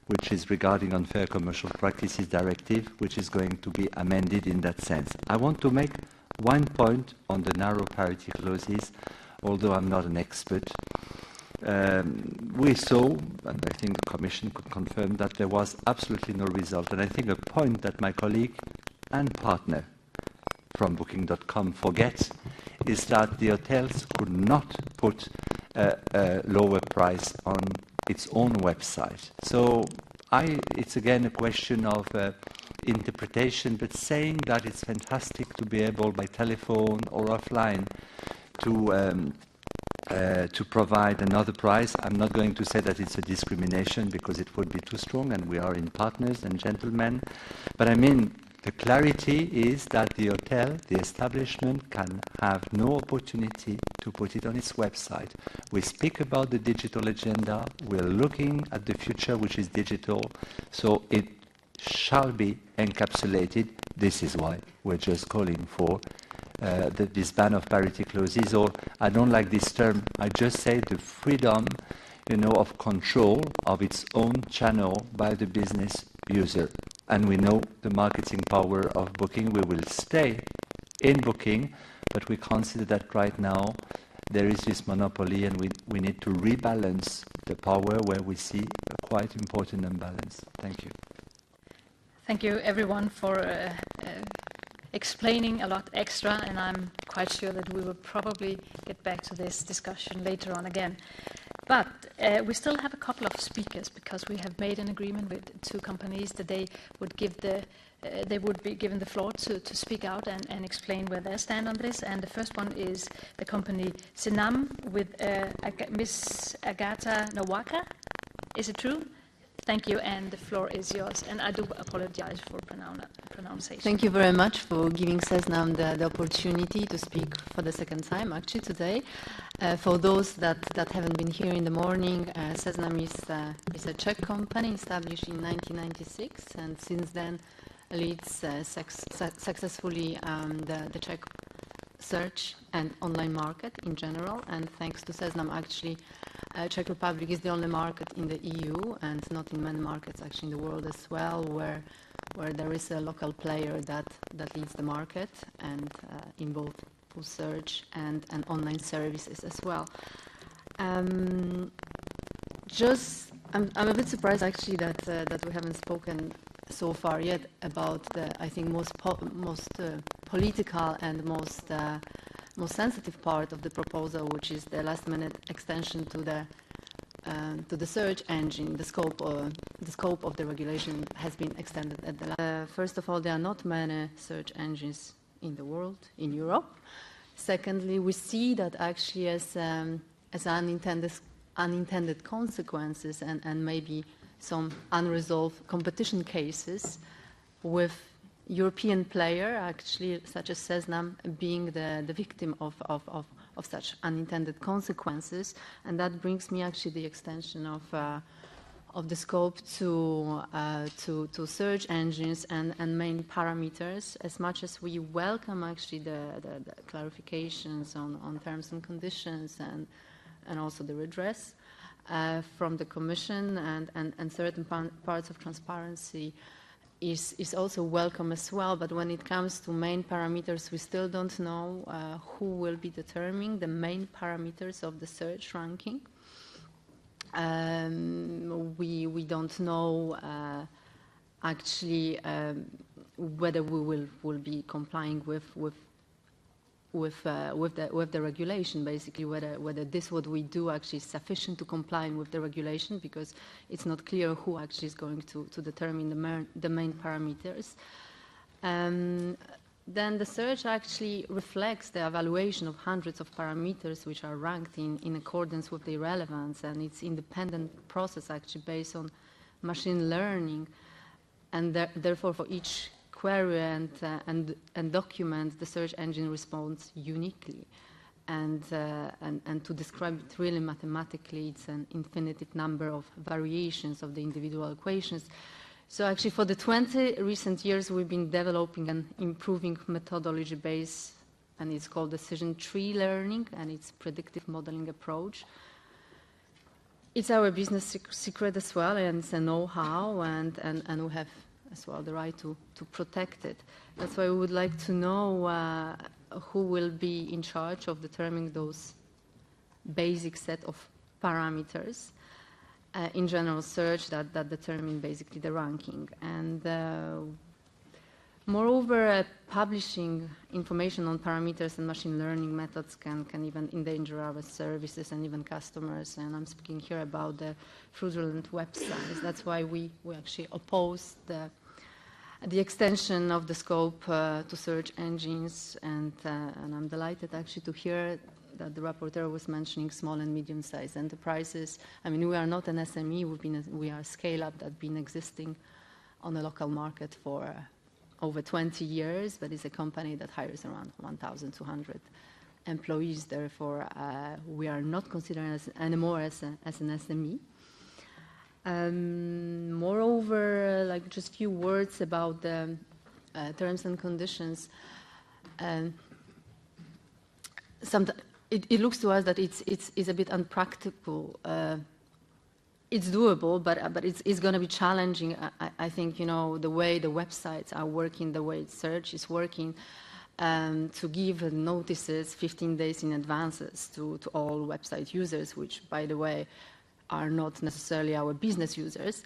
which is regarding unfair commercial practices directive, which is going to be amended in that sense. I want to make one point on the narrow parity clauses, although I'm not an expert. We saw, and I think the Commission could confirm, that there was absolutely no result. And I think a point that my colleague and partner from Booking.com forgets is that the hotels could not put a lower price on its own website. So it's again a question of interpretation, but saying that it's fantastic to be able by telephone or offline to provide another price. I'm not going to say that it's a discrimination because it would be too strong, and we are in partners and gentlemen. But I mean, the clarity is that the hotel, the establishment, can have no opportunity to put it on its website. We speak about the digital agenda. We're looking at the future, which is digital. So it shall be encapsulated. This is why we're just calling for this ban of parity clauses, or I don't like this term, I just say the freedom, of control of its own channel by the business user. And we know the marketing power of Booking. We will stay in Booking, but we consider that right now there is this monopoly, and we need to rebalance the power where we see a quite important imbalance. Thank you. Thank you, everyone, for explaining a lot extra, and I'm quite sure that we will probably get back to this discussion later on again. But we still have a couple of speakers, because we have made an agreement with two companies that they would be given the floor to speak out and explain where they stand on this. And the first one is the company Sinam with Miss Agatha Nawaka. Is it true? Thank you, and the floor is yours. And I do apologize for pronunciation. Thank you very much for giving CESNAM the opportunity to speak for the second time, actually, today. For those that haven't been here in the morning, CESNAM is a Czech company established in 1996, and since then leads successfully the Czech search and online market in general. And thanks to CESNAM, actually, Czech Republic is the only market in the EU, and not in many markets actually in the world as well, where there is a local player that leads the market, and in both full search and online services as well. I'm a bit surprised actually that we haven't spoken so far yet about the, I think, most political and most sensitive part of the proposal, which is the last-minute extension to the search engine. The scope of the regulation has been extended at the first of all, there are not many search engines in the world, in Europe. Secondly, we see that actually as unintended consequences and maybe some unresolved competition cases with European player, actually, such as CESNAM, being the victim of such unintended consequences. And that brings me actually the extension of the scope to search engines and main parameters. As much as we welcome actually the clarifications on terms and conditions and also the redress from the Commission and certain parts of transparency is also welcome as well. But when it comes to main parameters, we still don't know who will be determining the main parameters of the search ranking. We don't know actually whether we will be complying with the regulation, basically whether this what we do actually is sufficient to comply with the regulation, because it's not clear who actually is going to determine the main parameters. Then the search actually reflects the evaluation of hundreds of parameters which are ranked in accordance with their relevance, and it's independent process actually based on machine learning, and therefore for each query and document, the search engine responds uniquely. And to describe it really mathematically, it's an infinite number of variations of the individual equations. So actually for the 20 recent years, we've been developing and improving methodology base, and it's called decision tree learning, and it's predictive modeling approach. It's our business secret as well, and it's a know-how, and we have as well the right to protect it. That's why we would like to know who will be in charge of determining those basic set of parameters in general search that determine basically the ranking. And moreover, publishing information on parameters and machine learning methods can even endanger our services and even customers. And I'm speaking here about the fraudulent websites. That's why we actually oppose the extension of the scope to search engines. And I'm delighted actually to hear that the rapporteur was mentioning small and medium-sized enterprises. I mean, we are not an SME. We are a scale-up that's been existing on the local market for over 20 years, but it's a company that hires around 1,200 employees. Therefore, we are not considered anymore as an SME. Moreover, like just a few words about the terms and conditions. It looks to us that it's a bit unpractical. It's doable, but it's going to be challenging. I think, you know, the way the websites are working, the way search is working, to give notices 15 days in advances to all website users, which, by the way, are not necessarily our business users.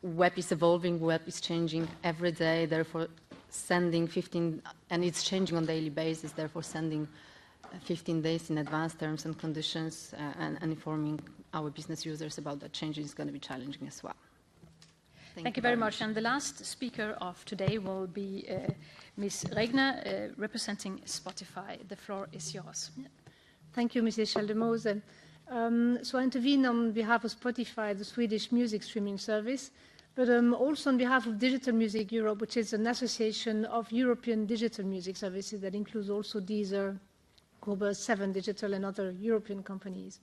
Web is evolving, web is changing every day, therefore sending 15, and it's changing on a daily basis, therefore sending 15 days in advance terms and conditions and informing our business users about that change is going to be challenging as well. Thank you very much. And the last speaker of today will be Ms. Regner, representing Spotify. The floor is yours. Thank you, Mrs. Schaldemose. So I intervene on behalf of Spotify, the Swedish music streaming service, but also on behalf of Digital Music Europe, which is an association of European digital music services that includes also Deezer, Global 7 Digital, and other European companies.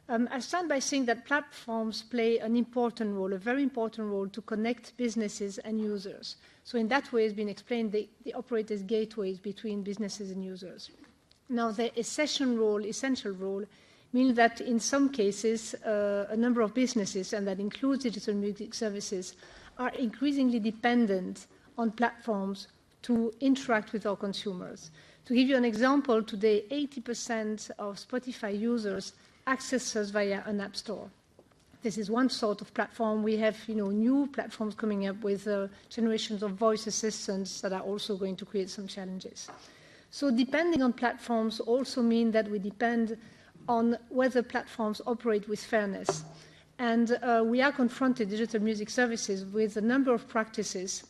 I start by saying that platforms play an important role, a very important role, to connect businesses and users. So in that way, it's been explained, they operate as gateways between businesses and users. Now, their essential role, means that in some cases, a number of businesses, and that includes digital music services, are increasingly dependent on platforms to interact with our consumers. To give you an example, today 80% of Spotify users access us via an app store. This is one sort of platform. We have new platforms coming up with generations of voice assistants that are also going to create some challenges. So depending on platforms also mean that we depend on whether platforms operate with fairness. And we are confronted, digital music services, with a number of practices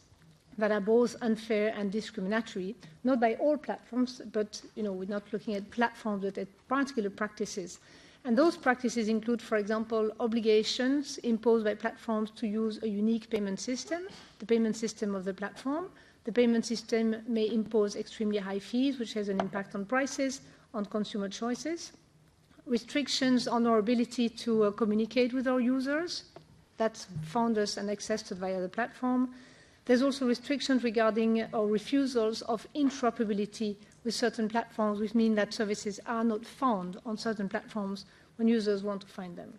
that are both unfair and discriminatory, not by all platforms, but we're not looking at platforms, but at particular practices. And those practices include, for example, obligations imposed by platforms to use a unique payment system, the payment system of the platform. The payment system may impose extremely high fees, which has an impact on prices, on consumer choices. Restrictions on our ability to communicate with our users, that's found us and accessed via the platform. There's also restrictions regarding or refusals of interoperability with certain platforms, which mean that services are not found on certain platforms when users want to find them.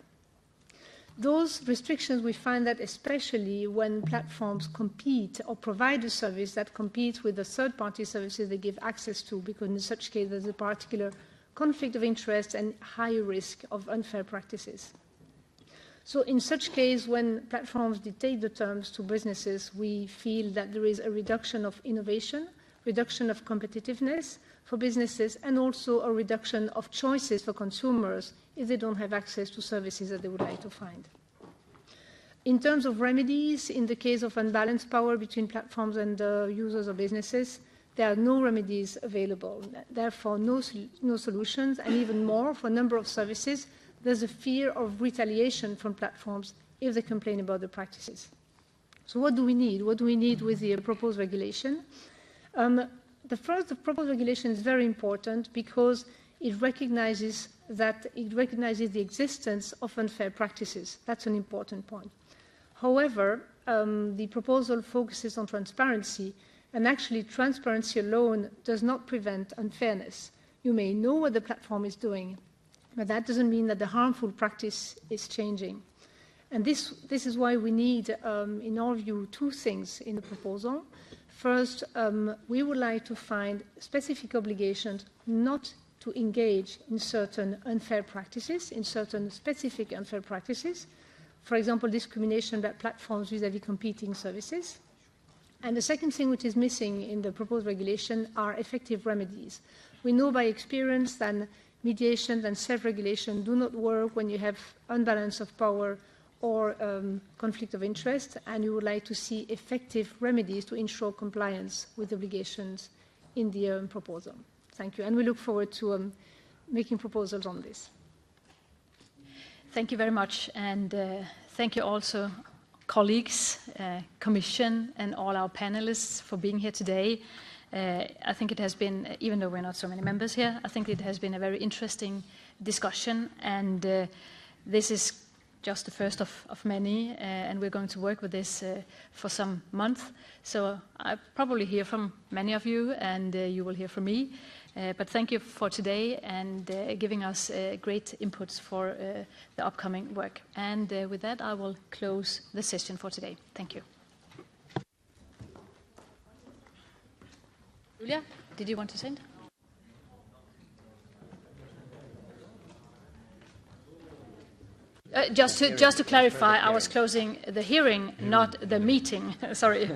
Those restrictions, we find that especially when platforms compete or provide a service that competes with the third-party services they give access to, because in such case there's a particular conflict of interest and high risk of unfair practices. So in such case, when platforms dictate the terms to businesses, we feel that there is a reduction of innovation, reduction of competitiveness for businesses, and also a reduction of choices for consumers if they don't have access to services that they would like to find. In terms of remedies, in the case of unbalanced power between platforms and users or businesses, there are no remedies available. Therefore, no solutions, and even more, for a number of services, there's a fear of retaliation from platforms if they complain about the practices. So what do we need? What do we need with the proposed regulation? The proposed regulation is very important because it recognizes the existence of unfair practices. That's an important point. However, the proposal focuses on transparency, and actually transparency alone does not prevent unfairness. You may know what the platform is doing, but that doesn't mean that the harmful practice is changing. And this is why we need, in our view, two things in the proposal. First, we would like to find specific obligations not to engage in certain unfair practices, in certain specific unfair practices. For example, discrimination by platforms vis-à-vis competing services. And the second thing which is missing in the proposed regulation are effective remedies. We know by experience that mediation and self-regulation do not work when you have unbalance of power or conflict of interest, and you would like to see effective remedies to ensure compliance with obligations in the proposal. Thank you, and we look forward to making proposals on this. Thank you very much, and thank you also, colleagues, Commission, and all our panelists for being here today. I think it has been, even though we're not so many members here, I think it has been a very interesting discussion, and this is just the first of many, and we're going to work with this for some months. So I'll probably hear from many of you, and you will hear from me. But thank you for today and giving us great inputs for the upcoming work. And with that, I will close the session for today. Thank you. Julia, did you want to send? Just to clarify, I was closing the hearing, not the meeting. Sorry.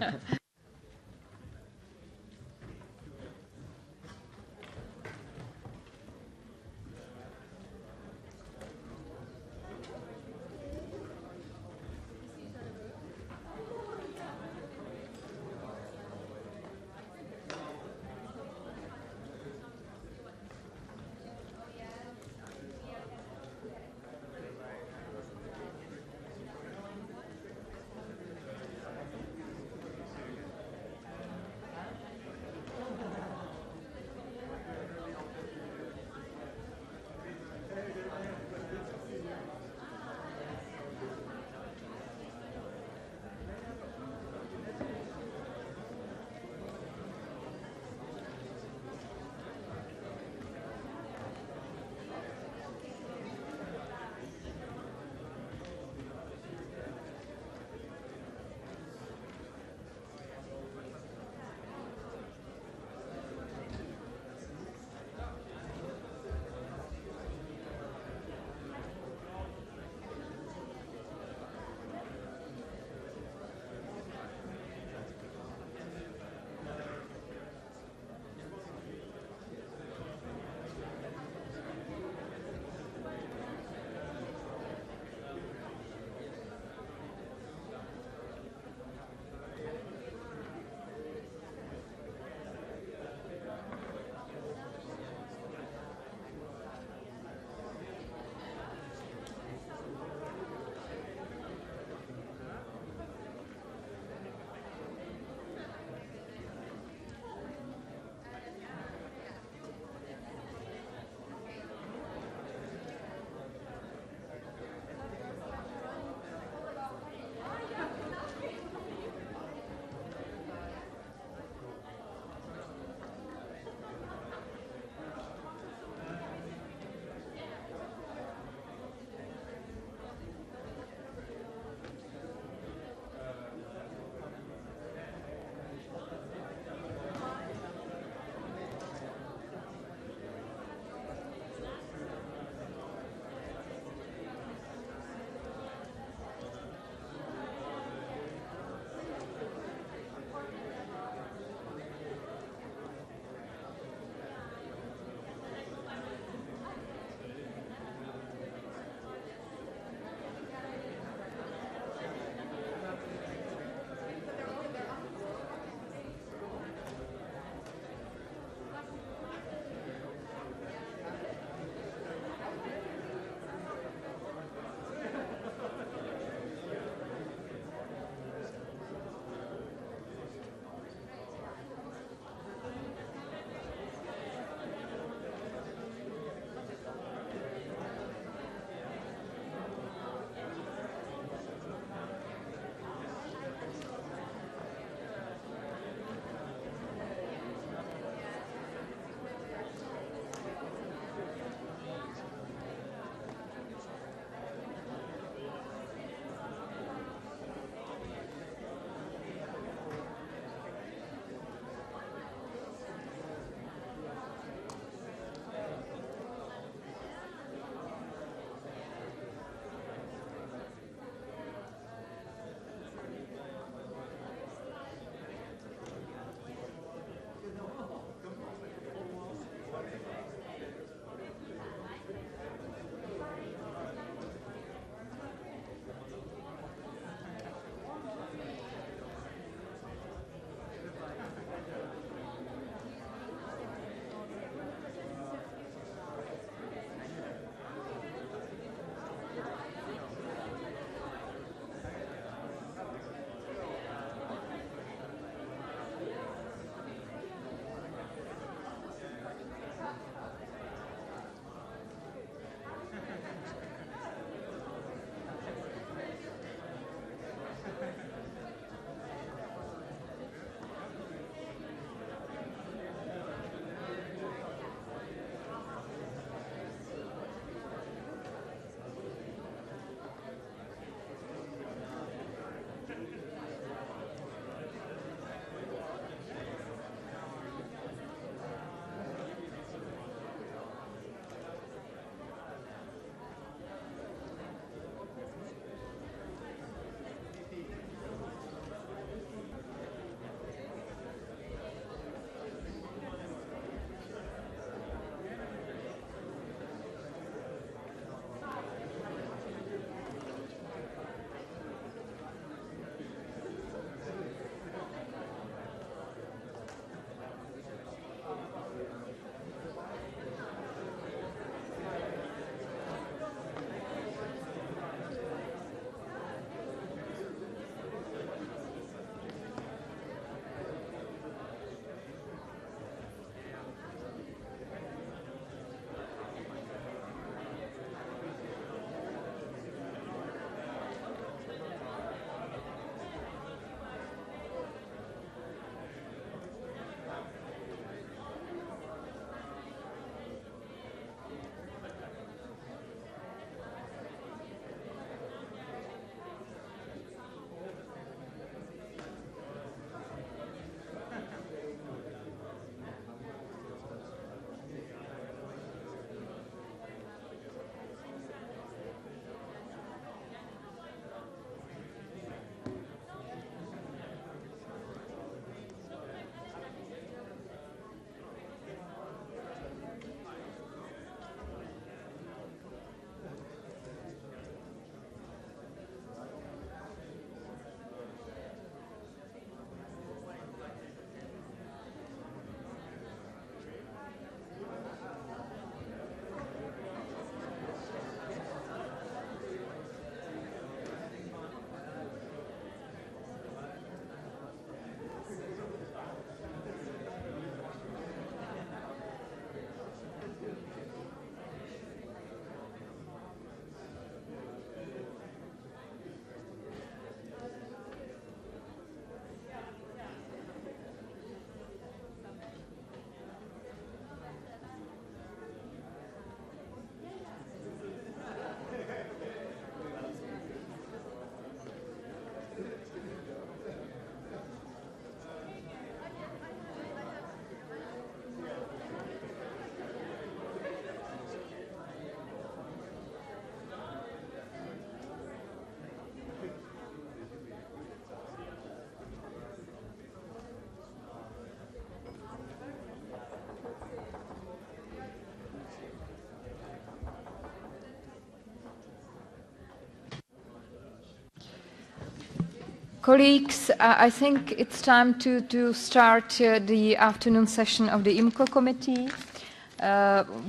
Colleagues, I think it's time to start the afternoon session of the IMCO Committee.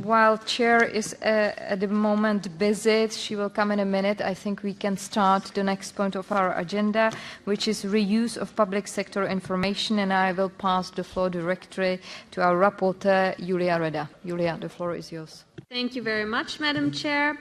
While Chair is at the moment busy, she will come in a minute. I think we can start the next point of our agenda, which is reuse of public sector information, and I will pass the floor directly to our rapporteur, Julia Reda. Julia, the floor is yours. Thank you very much, Madam Chair.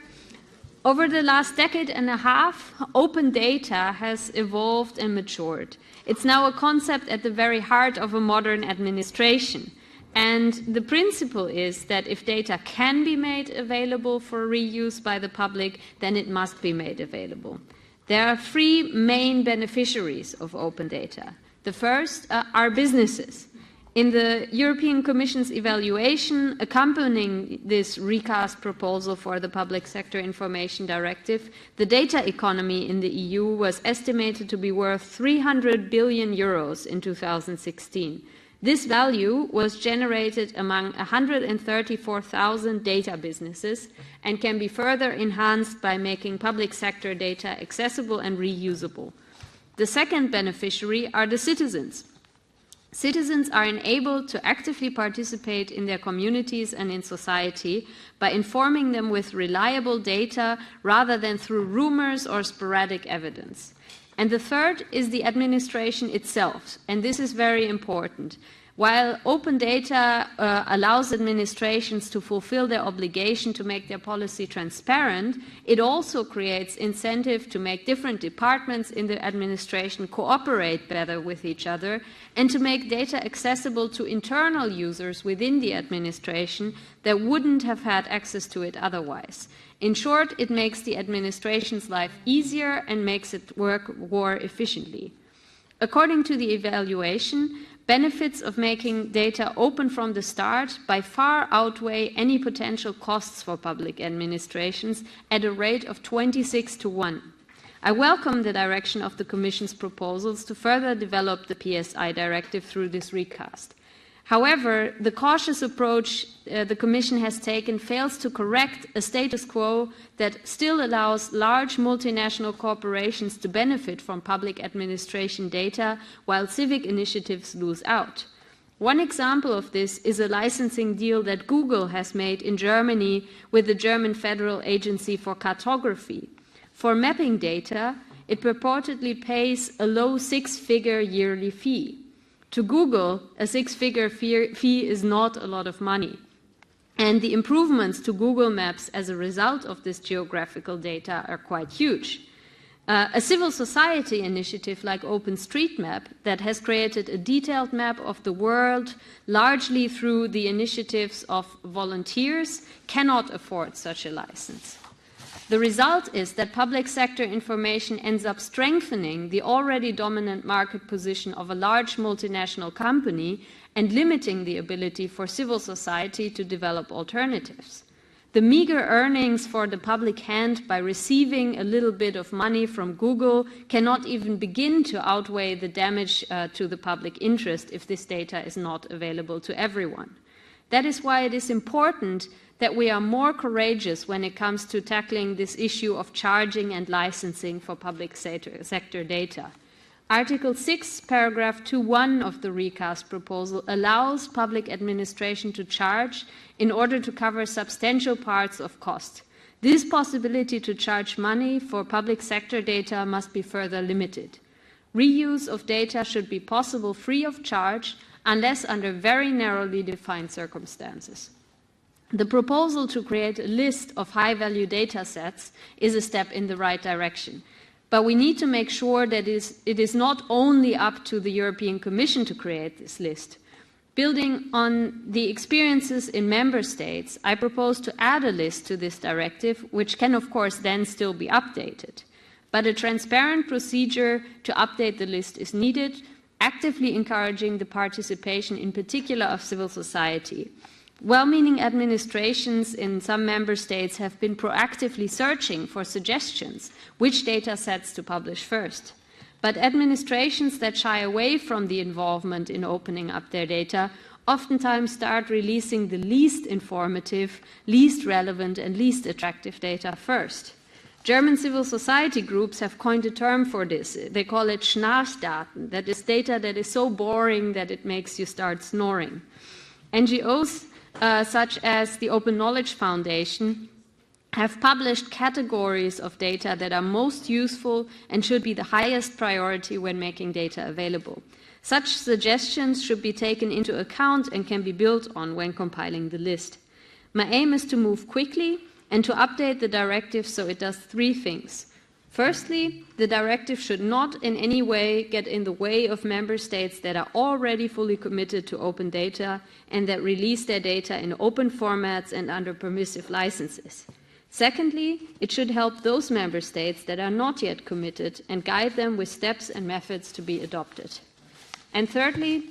Over the last decade and a half, open data has evolved and matured. It's now a concept at the very heart of a modern administration. And the principle is that if data can be made available for reuse by the public, then it must be made available. There are three main beneficiaries of open data. The first are businesses. In the European Commission's evaluation accompanying this recast proposal for the Public Sector Information Directive, the data economy in the EU was estimated to be worth 300 billion euros in 2016. This value was generated among 134,000 data businesses and can be further enhanced by making public sector data accessible and reusable. The second beneficiary are the citizens. Citizens are enabled to actively participate in their communities and in society by informing them with reliable data rather than through rumors or sporadic evidence. And the third is the administration itself, and this is very important. While open data allows administrations to fulfill their obligation to make their policy transparent, it also creates incentive to make different departments in the administration cooperate better with each other and to make data accessible to internal users within the administration that wouldn't have had access to it otherwise. In short, it makes the administration's life easier and makes it work more efficiently. According to the evaluation, benefits of making data open from the start by far outweigh any potential costs for public administrations at a rate of 26-1. I welcome the direction of the Commission's proposals to further develop the PSI directive through this recast. However, the cautious approach the Commission has taken fails to correct a status quo that still allows large multinational corporations to benefit from public administration data while civic initiatives lose out. One example of this is a licensing deal that Google has made in Germany with the German Federal Agency for Cartography. For mapping data, it purportedly pays a low six-figure yearly fee. To Google, a six-figure fee is not a lot of money. And the improvements to Google Maps as a result of this geographical data are quite huge. A civil society initiative like OpenStreetMap that has created a detailed map of the world largely through the initiatives of volunteers cannot afford such a license. The result is that public sector information ends up strengthening the already dominant market position of a large multinational company and limiting the ability for civil society to develop alternatives. The meager earnings for the public hand by receiving a little bit of money from Google cannot even begin to outweigh the damage to the public interest if this data is not available to everyone. That is why it is important that we are more courageous when it comes to tackling this issue of charging and licensing for public sector data. Article 6, paragraph 2.1 of the recast proposal allows public administration to charge in order to cover substantial parts of cost. This possibility to charge money for public sector data must be further limited. Reuse of data should be possible free of charge unless under very narrowly defined circumstances. The proposal to create a list of high-value data sets is a step in the right direction. But we need to make sure that it is not only up to the European Commission to create this list. Building on the experiences in member states, I propose to add a list to this directive, which can of course then still be updated. But a transparent procedure to update the list is needed, actively encouraging the participation in particular of civil society. Well-meaning administrations in some member states have been proactively searching for suggestions which data sets to publish first. But administrations that shy away from the involvement in opening up their data oftentimes start releasing the least informative, least relevant, and least attractive data first. German civil society groups have coined a term for this. They call it Schnarchdaten, that is data that is so boring that it makes you start snoring. NGOs such as the Open Knowledge Foundation have published categories of data that are most useful and should be the highest priority when making data available. Such suggestions should be taken into account and can be built on when compiling the list. My aim is to move quickly and to update the directive so it does three things. Firstly, the directive should not in any way get in the way of member states that are already fully committed to open data and that release their data in open formats and under permissive licenses. Secondly, it should help those member states that are not yet committed and guide them with steps and methods to be adopted. And thirdly,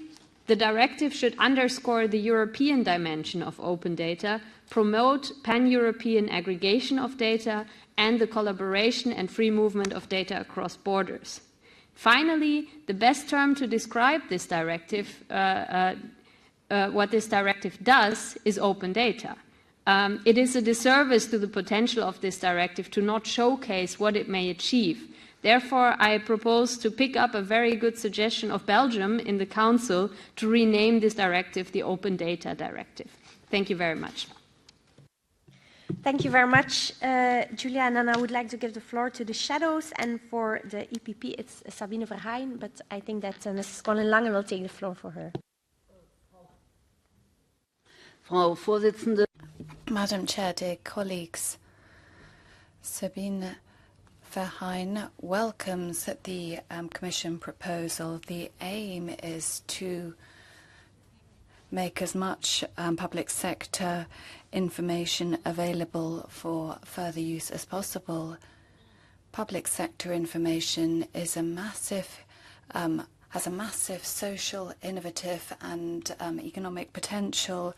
the directive should underscore the European dimension of open data, promote pan-European aggregation of data, and the collaboration and free movement of data across borders. Finally, the best term to describe this directive, what this directive does, is open data. It is a disservice to the potential of this directive to not showcase what it may achieve. Therefore, I propose to pick up a very good suggestion of Belgium in the Council to rename this directive the Open Data Directive. Thank you very much. Thank you very much, Julia. And then I would like to give the floor to the shadows. And for the EPP, it's Sabine Verheyen, but I think that Mrs. Colin Lange will take the floor for her. Frau Vorsitzende. Madam Chair, dear colleagues, Sabine Verheyen welcomes the Commission proposal. The aim is to make as much public sector information available for further use as possible. Public sector information is a massive, has a massive social, innovative and economic potential.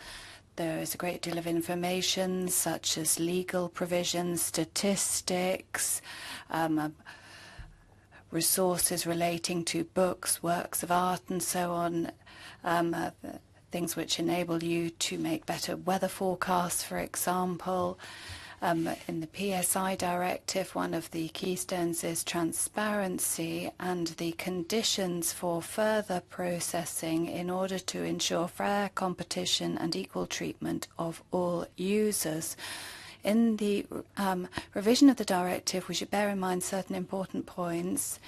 There is a great deal of information such as legal provisions, statistics, resources relating to books, works of art and so on, things which enable you to make better weather forecasts, for example. In the PSI directive, one of the keystones is transparency and the conditions for further processing in order to ensure fair competition and equal treatment of all users. In the revision of the directive, we should bear in mind certain important points.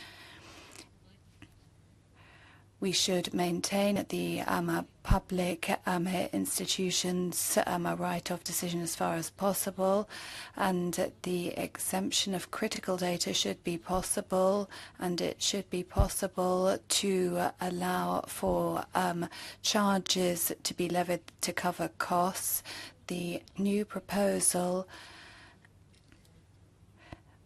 We should maintain the public institutions a right of decision as far as possible, and the exemption of critical data should be possible, and it should be possible to allow for charges to be levied to cover costs. The new proposal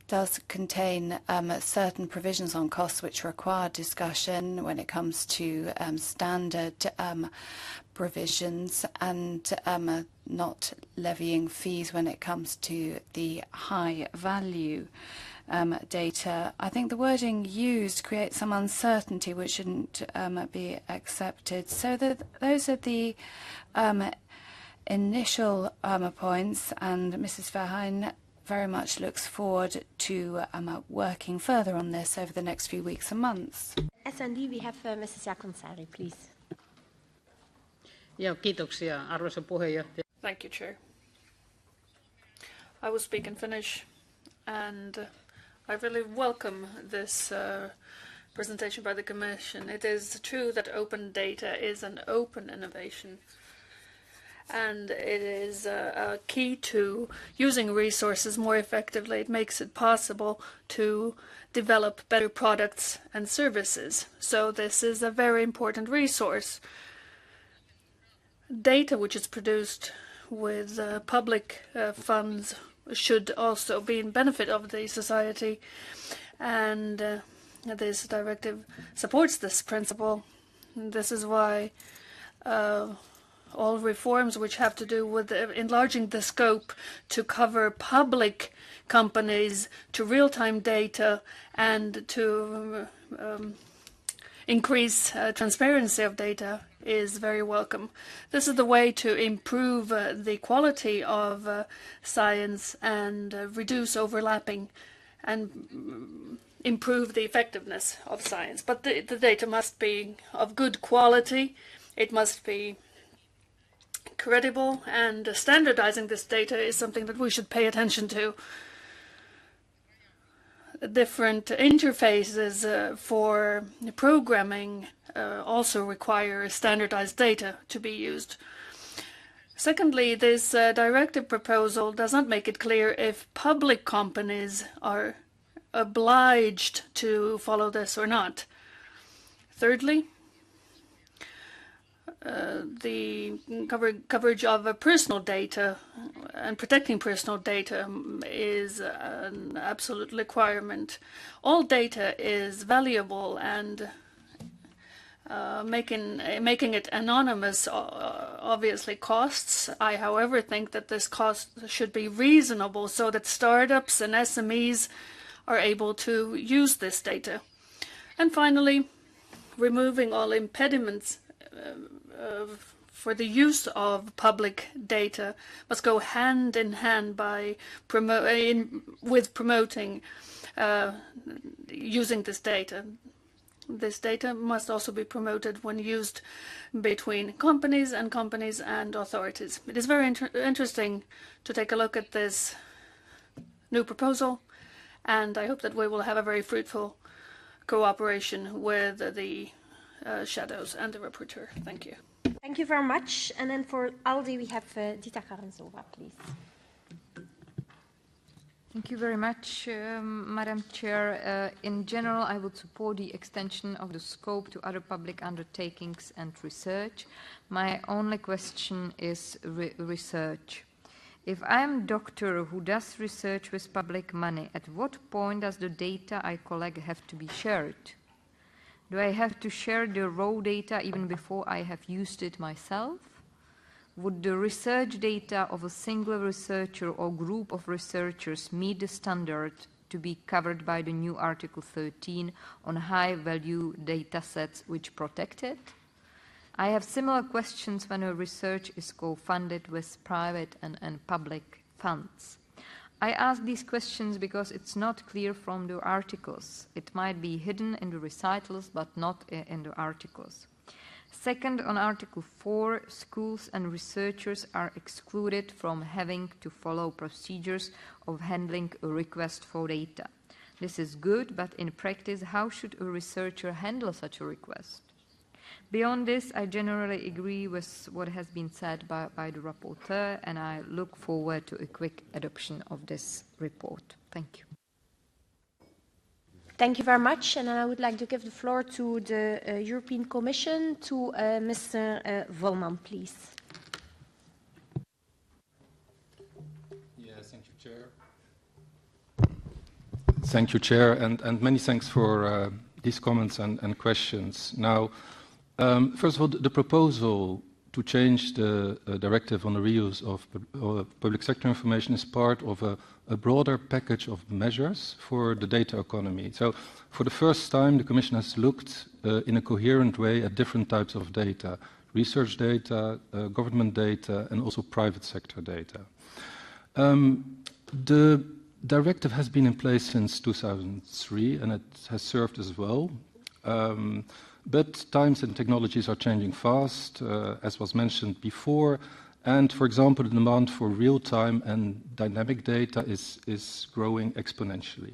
does contain certain provisions on costs which require discussion when it comes to standard provisions and not levying fees when it comes to the high value data. I think the wording used creates some uncertainty which shouldn't be accepted. So those are the initial points, and Mrs. Verheyen very much looks forward to working further on this over the next few weeks and months. SND, we have Mrs. Jaakonsaari, please. Thank you, Chair. I will speak in Finnish, and I really welcome this presentation by the Commission. It is true that open data is an open innovation, and it is a key to using resources more effectively. It makes it possible to develop better products and services. So this is a very important resource. Data which is produced with public funds should also be in benefit of the society, and this directive supports this principle. This is why all reforms which have to do with enlarging the scope to cover public companies, to real-time data, and to increase transparency of data is very welcome. This is the way to improve the quality of science and reduce overlapping and improve the effectiveness of science. But the data must be of good quality, it must be credible, and standardizing this data is something that we should pay attention to. Different interfaces for programming also require standardized data to be used. Secondly, this directive proposal does not make it clear if public companies are obliged to follow this or not. Thirdly, the coverage of personal data and protecting personal data is an absolute requirement. All data is valuable, and making it anonymous obviously costs. I, however, think that this cost should be reasonable so that startups and SMEs are able to use this data. And finally, removing all impediments for the use of public data must go hand in hand with promoting using this data. This data must also be promoted when used between companies and authorities. It is very interesting to take a look at this new proposal, and I hope that we will have a very fruitful cooperation with the shadows and the rapporteur. Thank you. Thank you very much. And then for ALDE, we have Dita Karanzova, please. Thank you very much, Madam Chair. In general, I would support the extension of the scope to other public undertakings and research. My only question is research. If I am a doctor who does research with public money, at what point does the data I collect have to be shared? Do I have to share the raw data even before I have used it myself? Would the research data of a single researcher or group of researchers meet the standard to be covered by the new Article 13 on high-value data sets which protect it? I have similar questions when a research is co-funded with private and public funds. I ask these questions because it's not clear from the articles. It might be hidden in the recitals, but not in the articles. Second, on Article 4, schools and researchers are excluded from having to follow procedures of handling a request for data. This is good, but in practice, how should a researcher handle such a request? Beyond this, I generally agree with what has been said by the rapporteur, and I look forward to a quick adoption of this report. Thank you. Thank you very much. And I would like to give the floor to the European Commission, to Mr. Volman, please. Yes, thank you, Chair. Thank you, Chair, and many thanks for these comments and questions. Now, first of all, the proposal to change the directive on the reuse of public sector information is part of a broader package of measures for the data economy. So for the first time, the Commission has looked in a coherent way at different types of data, research data, government data, and also private sector data. The directive has been in place since 2003, and it has served as well. But times and technologies are changing fast, as was mentioned before. And, for example, the demand for real-time and dynamic data is growing exponentially.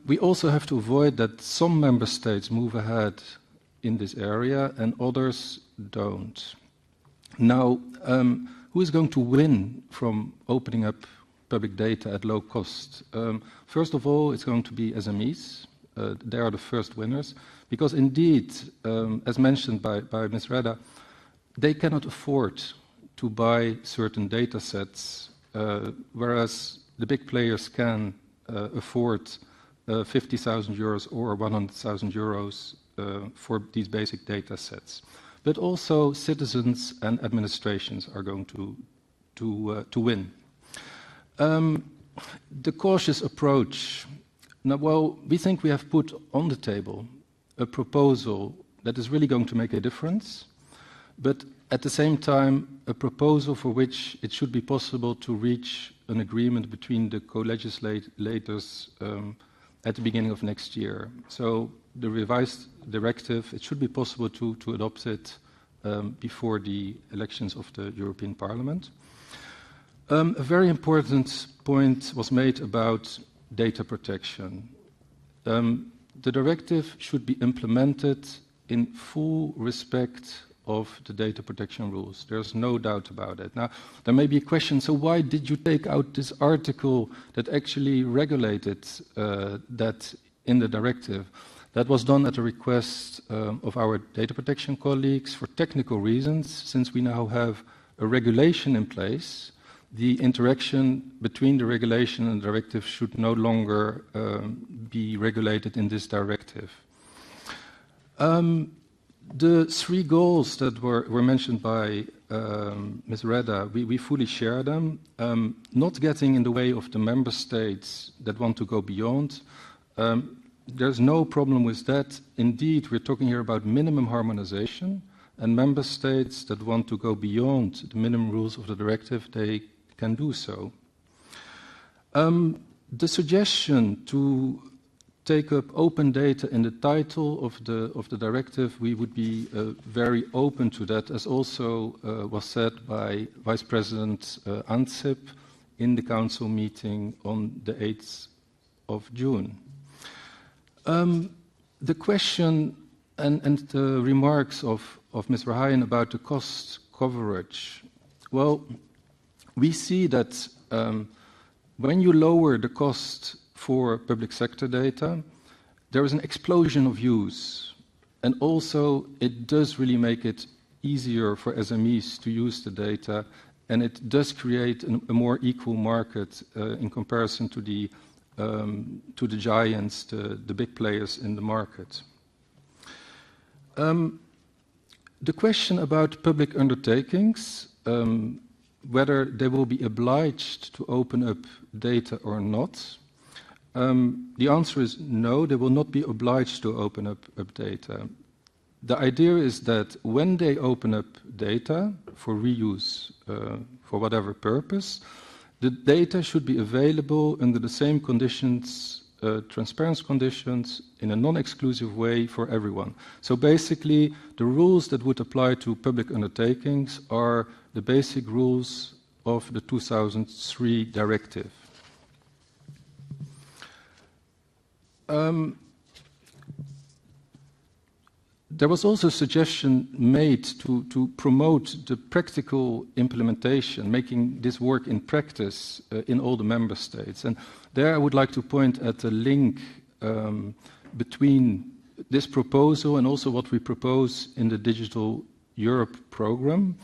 We also have to avoid that some member states move ahead in this area and others don't. Now, who is going to win from opening up public data at low cost? First of all, it's going to be SMEs. They are the first winners. Because indeed, as mentioned by Ms. Reda, they cannot afford to buy certain data sets, whereas the big players can afford 50,000 euros or 100,000 euros for these basic data sets. But also citizens and administrations are going to win. The cautious approach. Now, well, we think we have put on the table a proposal that is really going to make a difference. But at the same time, a proposal for which it should be possible to reach an agreement between the co-legislators at the beginning of next year. So the revised directive, it should be possible to adopt it before the elections of the European Parliament. A very important point was made about data protection. The directive should be implemented in full respect of the data protection rules. There's no doubt about it. Now, there may be a question, so why did you take out this article that actually regulated that in the directive? That was done at the request of our data protection colleagues for technical reasons. Since we now have a regulation in place, the interaction between the regulation and the directive should no longer be regulated in this directive. The three goals that were mentioned by Ms. Reda, we fully share them. Not getting in the way of the member states that want to go beyond. There's no problem with that. Indeed, we're talking here about minimum harmonization, and member states that want to go beyond the minimum rules of the directive, they can do so. The suggestion to take up open data in the title of the directive, we would be very open to that, as also was said by Vice President Ansip in the Council meeting on the 8th of June. The question and the remarks of Ms. Verheyen about the cost coverage, well, we see that when you lower the cost for public sector data, there is an explosion of use. And also, it does really make it easier for SMEs to use the data, and it does create a more equal market in comparison to the giants, the big players in the market. The question about public undertakings, whether they will be obliged to open up data or not, the answer is no, they will not be obliged to open up data. The idea is that when they open up data for reuse, for whatever purpose, the data should be available under the same conditions, transparent conditions, in a non-exclusive way for everyone. So basically, the rules that would apply to public undertakings are the basic rules of the 2003 directive. There was also a suggestion made to promote the practical implementation, making this work in practice in all the member states. And there I would like to point at a link between this proposal and also what we propose in the Digital Europe program,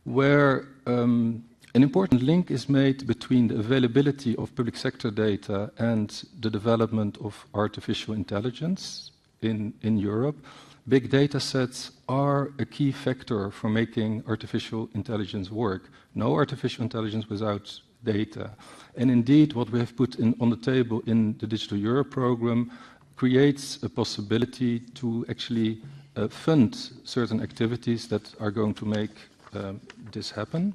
where an important link is made between the availability of public sector data and the development of artificial intelligence in Europe. Big data sets are a key factor for making artificial intelligence work. No artificial intelligence without data. And indeed, what we have put on the table in the Digital Europe program creates a possibility to actually fund certain activities that are going to make this happen.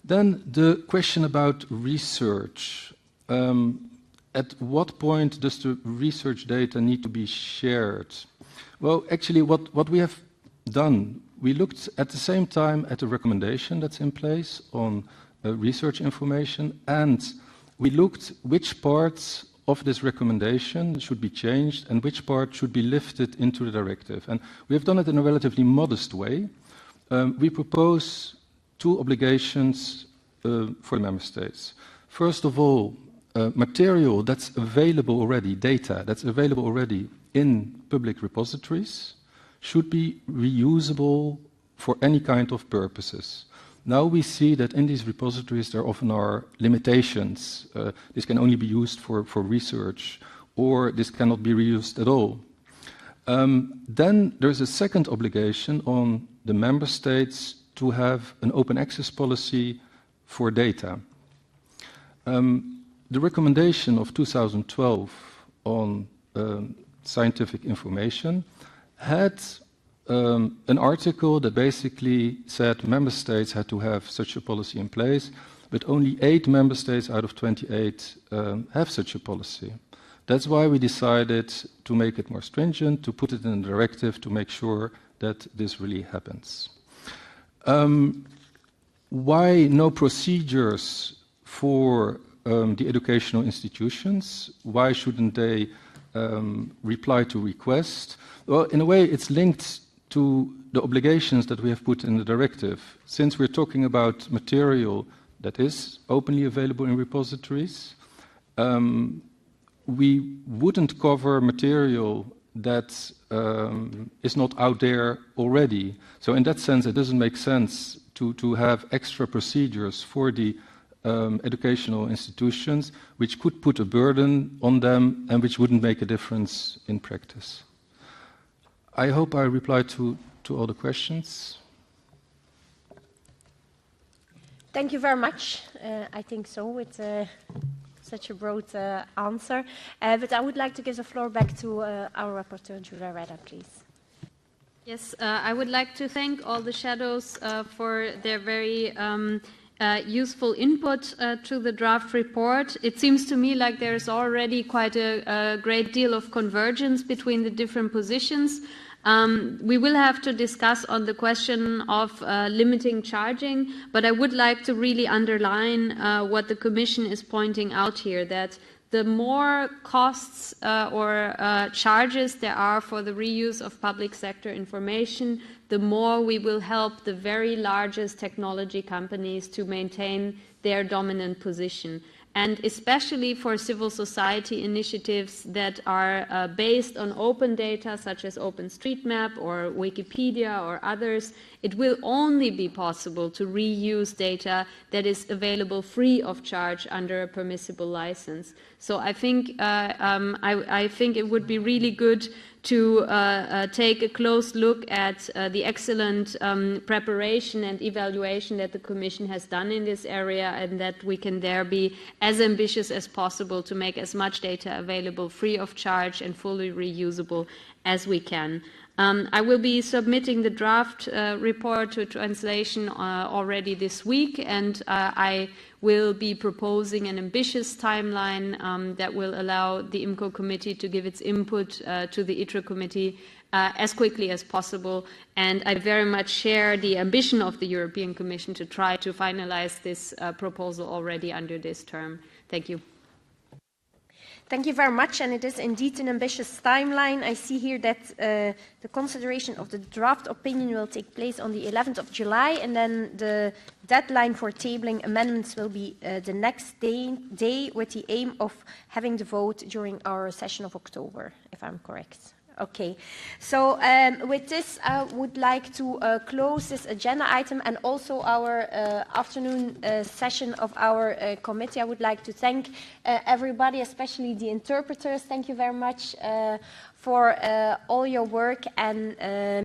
Then the question about research. At what point does the research data need to be shared? Well, actually, what we have done, we looked at the same time at the recommendation that's in place on research information, and we looked which parts of this recommendation should be changed and which part should be lifted into the directive. And we have done it in a relatively modest way. We propose two obligations for the member states. First of all, material that's available already, data that's available already in public repositories should be reusable for any kind of purposes. Now we see that in these repositories there often are limitations. This can only be used for research, or this cannot be reused at all. Then there's a second obligation on the member states to have an open access policy for data. The recommendation of 2012 on scientific information had an article that basically said member states had to have such a policy in place, but only 8 member states out of 28 have such a policy. That's why we decided to make it more stringent, to put it in a directive to make sure that this really happens. Why no procedures for the educational institutions? Why shouldn't they reply to requests? Well, in a way, it's linked to the obligations that we have put in the directive. Since we're talking about material that is openly available in repositories, we wouldn't cover material that is not out there already. So in that sense, it doesn't make sense to have extra procedures for the educational institutions, which could put a burden on them and which wouldn't make a difference in practice. I hope I replied to all the questions. Thank you very much. I think so, with such a broad answer. But I would like to give the floor back to our rapporteur, Julia Reda, please. Yes, I would like to thank all the shadows for their very useful input to the draft report. It seems to me like there's already quite a great deal of convergence between the different positions. We will have to discuss on the question of limiting charging, but I would like to really underline what the Commission is pointing out here, that the more costs or charges there are for the reuse of public sector information, the more we will help the very largest technology companies to maintain their dominant position. And especially for civil society initiatives that are based on open data, such as OpenStreetMap or Wikipedia or others, it will only be possible to reuse data that is available free of charge under a permissible license. So I think I think it would be really good to take a close look at the excellent preparation and evaluation that the Commission has done in this area, and that we can there be as ambitious as possible to make as much data available free of charge and fully reusable as we can. I will be submitting the draft report to translation already this week, and I will be proposing an ambitious timeline that will allow the IMCO Committee to give its input to the ITRE Committee as quickly as possible. And I very much share the ambition of the European Commission to try to finalize this proposal already under this term. Thank you. Thank you very much, and it is indeed an ambitious timeline. I see here that the consideration of the draft opinion will take place on the 11th of July, and then the deadline for tabling amendments will be the next day, with the aim of having the vote during our session of October, if I'm correct. Okay, so with this, I would like to close this agenda item and also our afternoon session of our committee. I would like to thank everybody, especially the interpreters. Thank you very much for all your work, and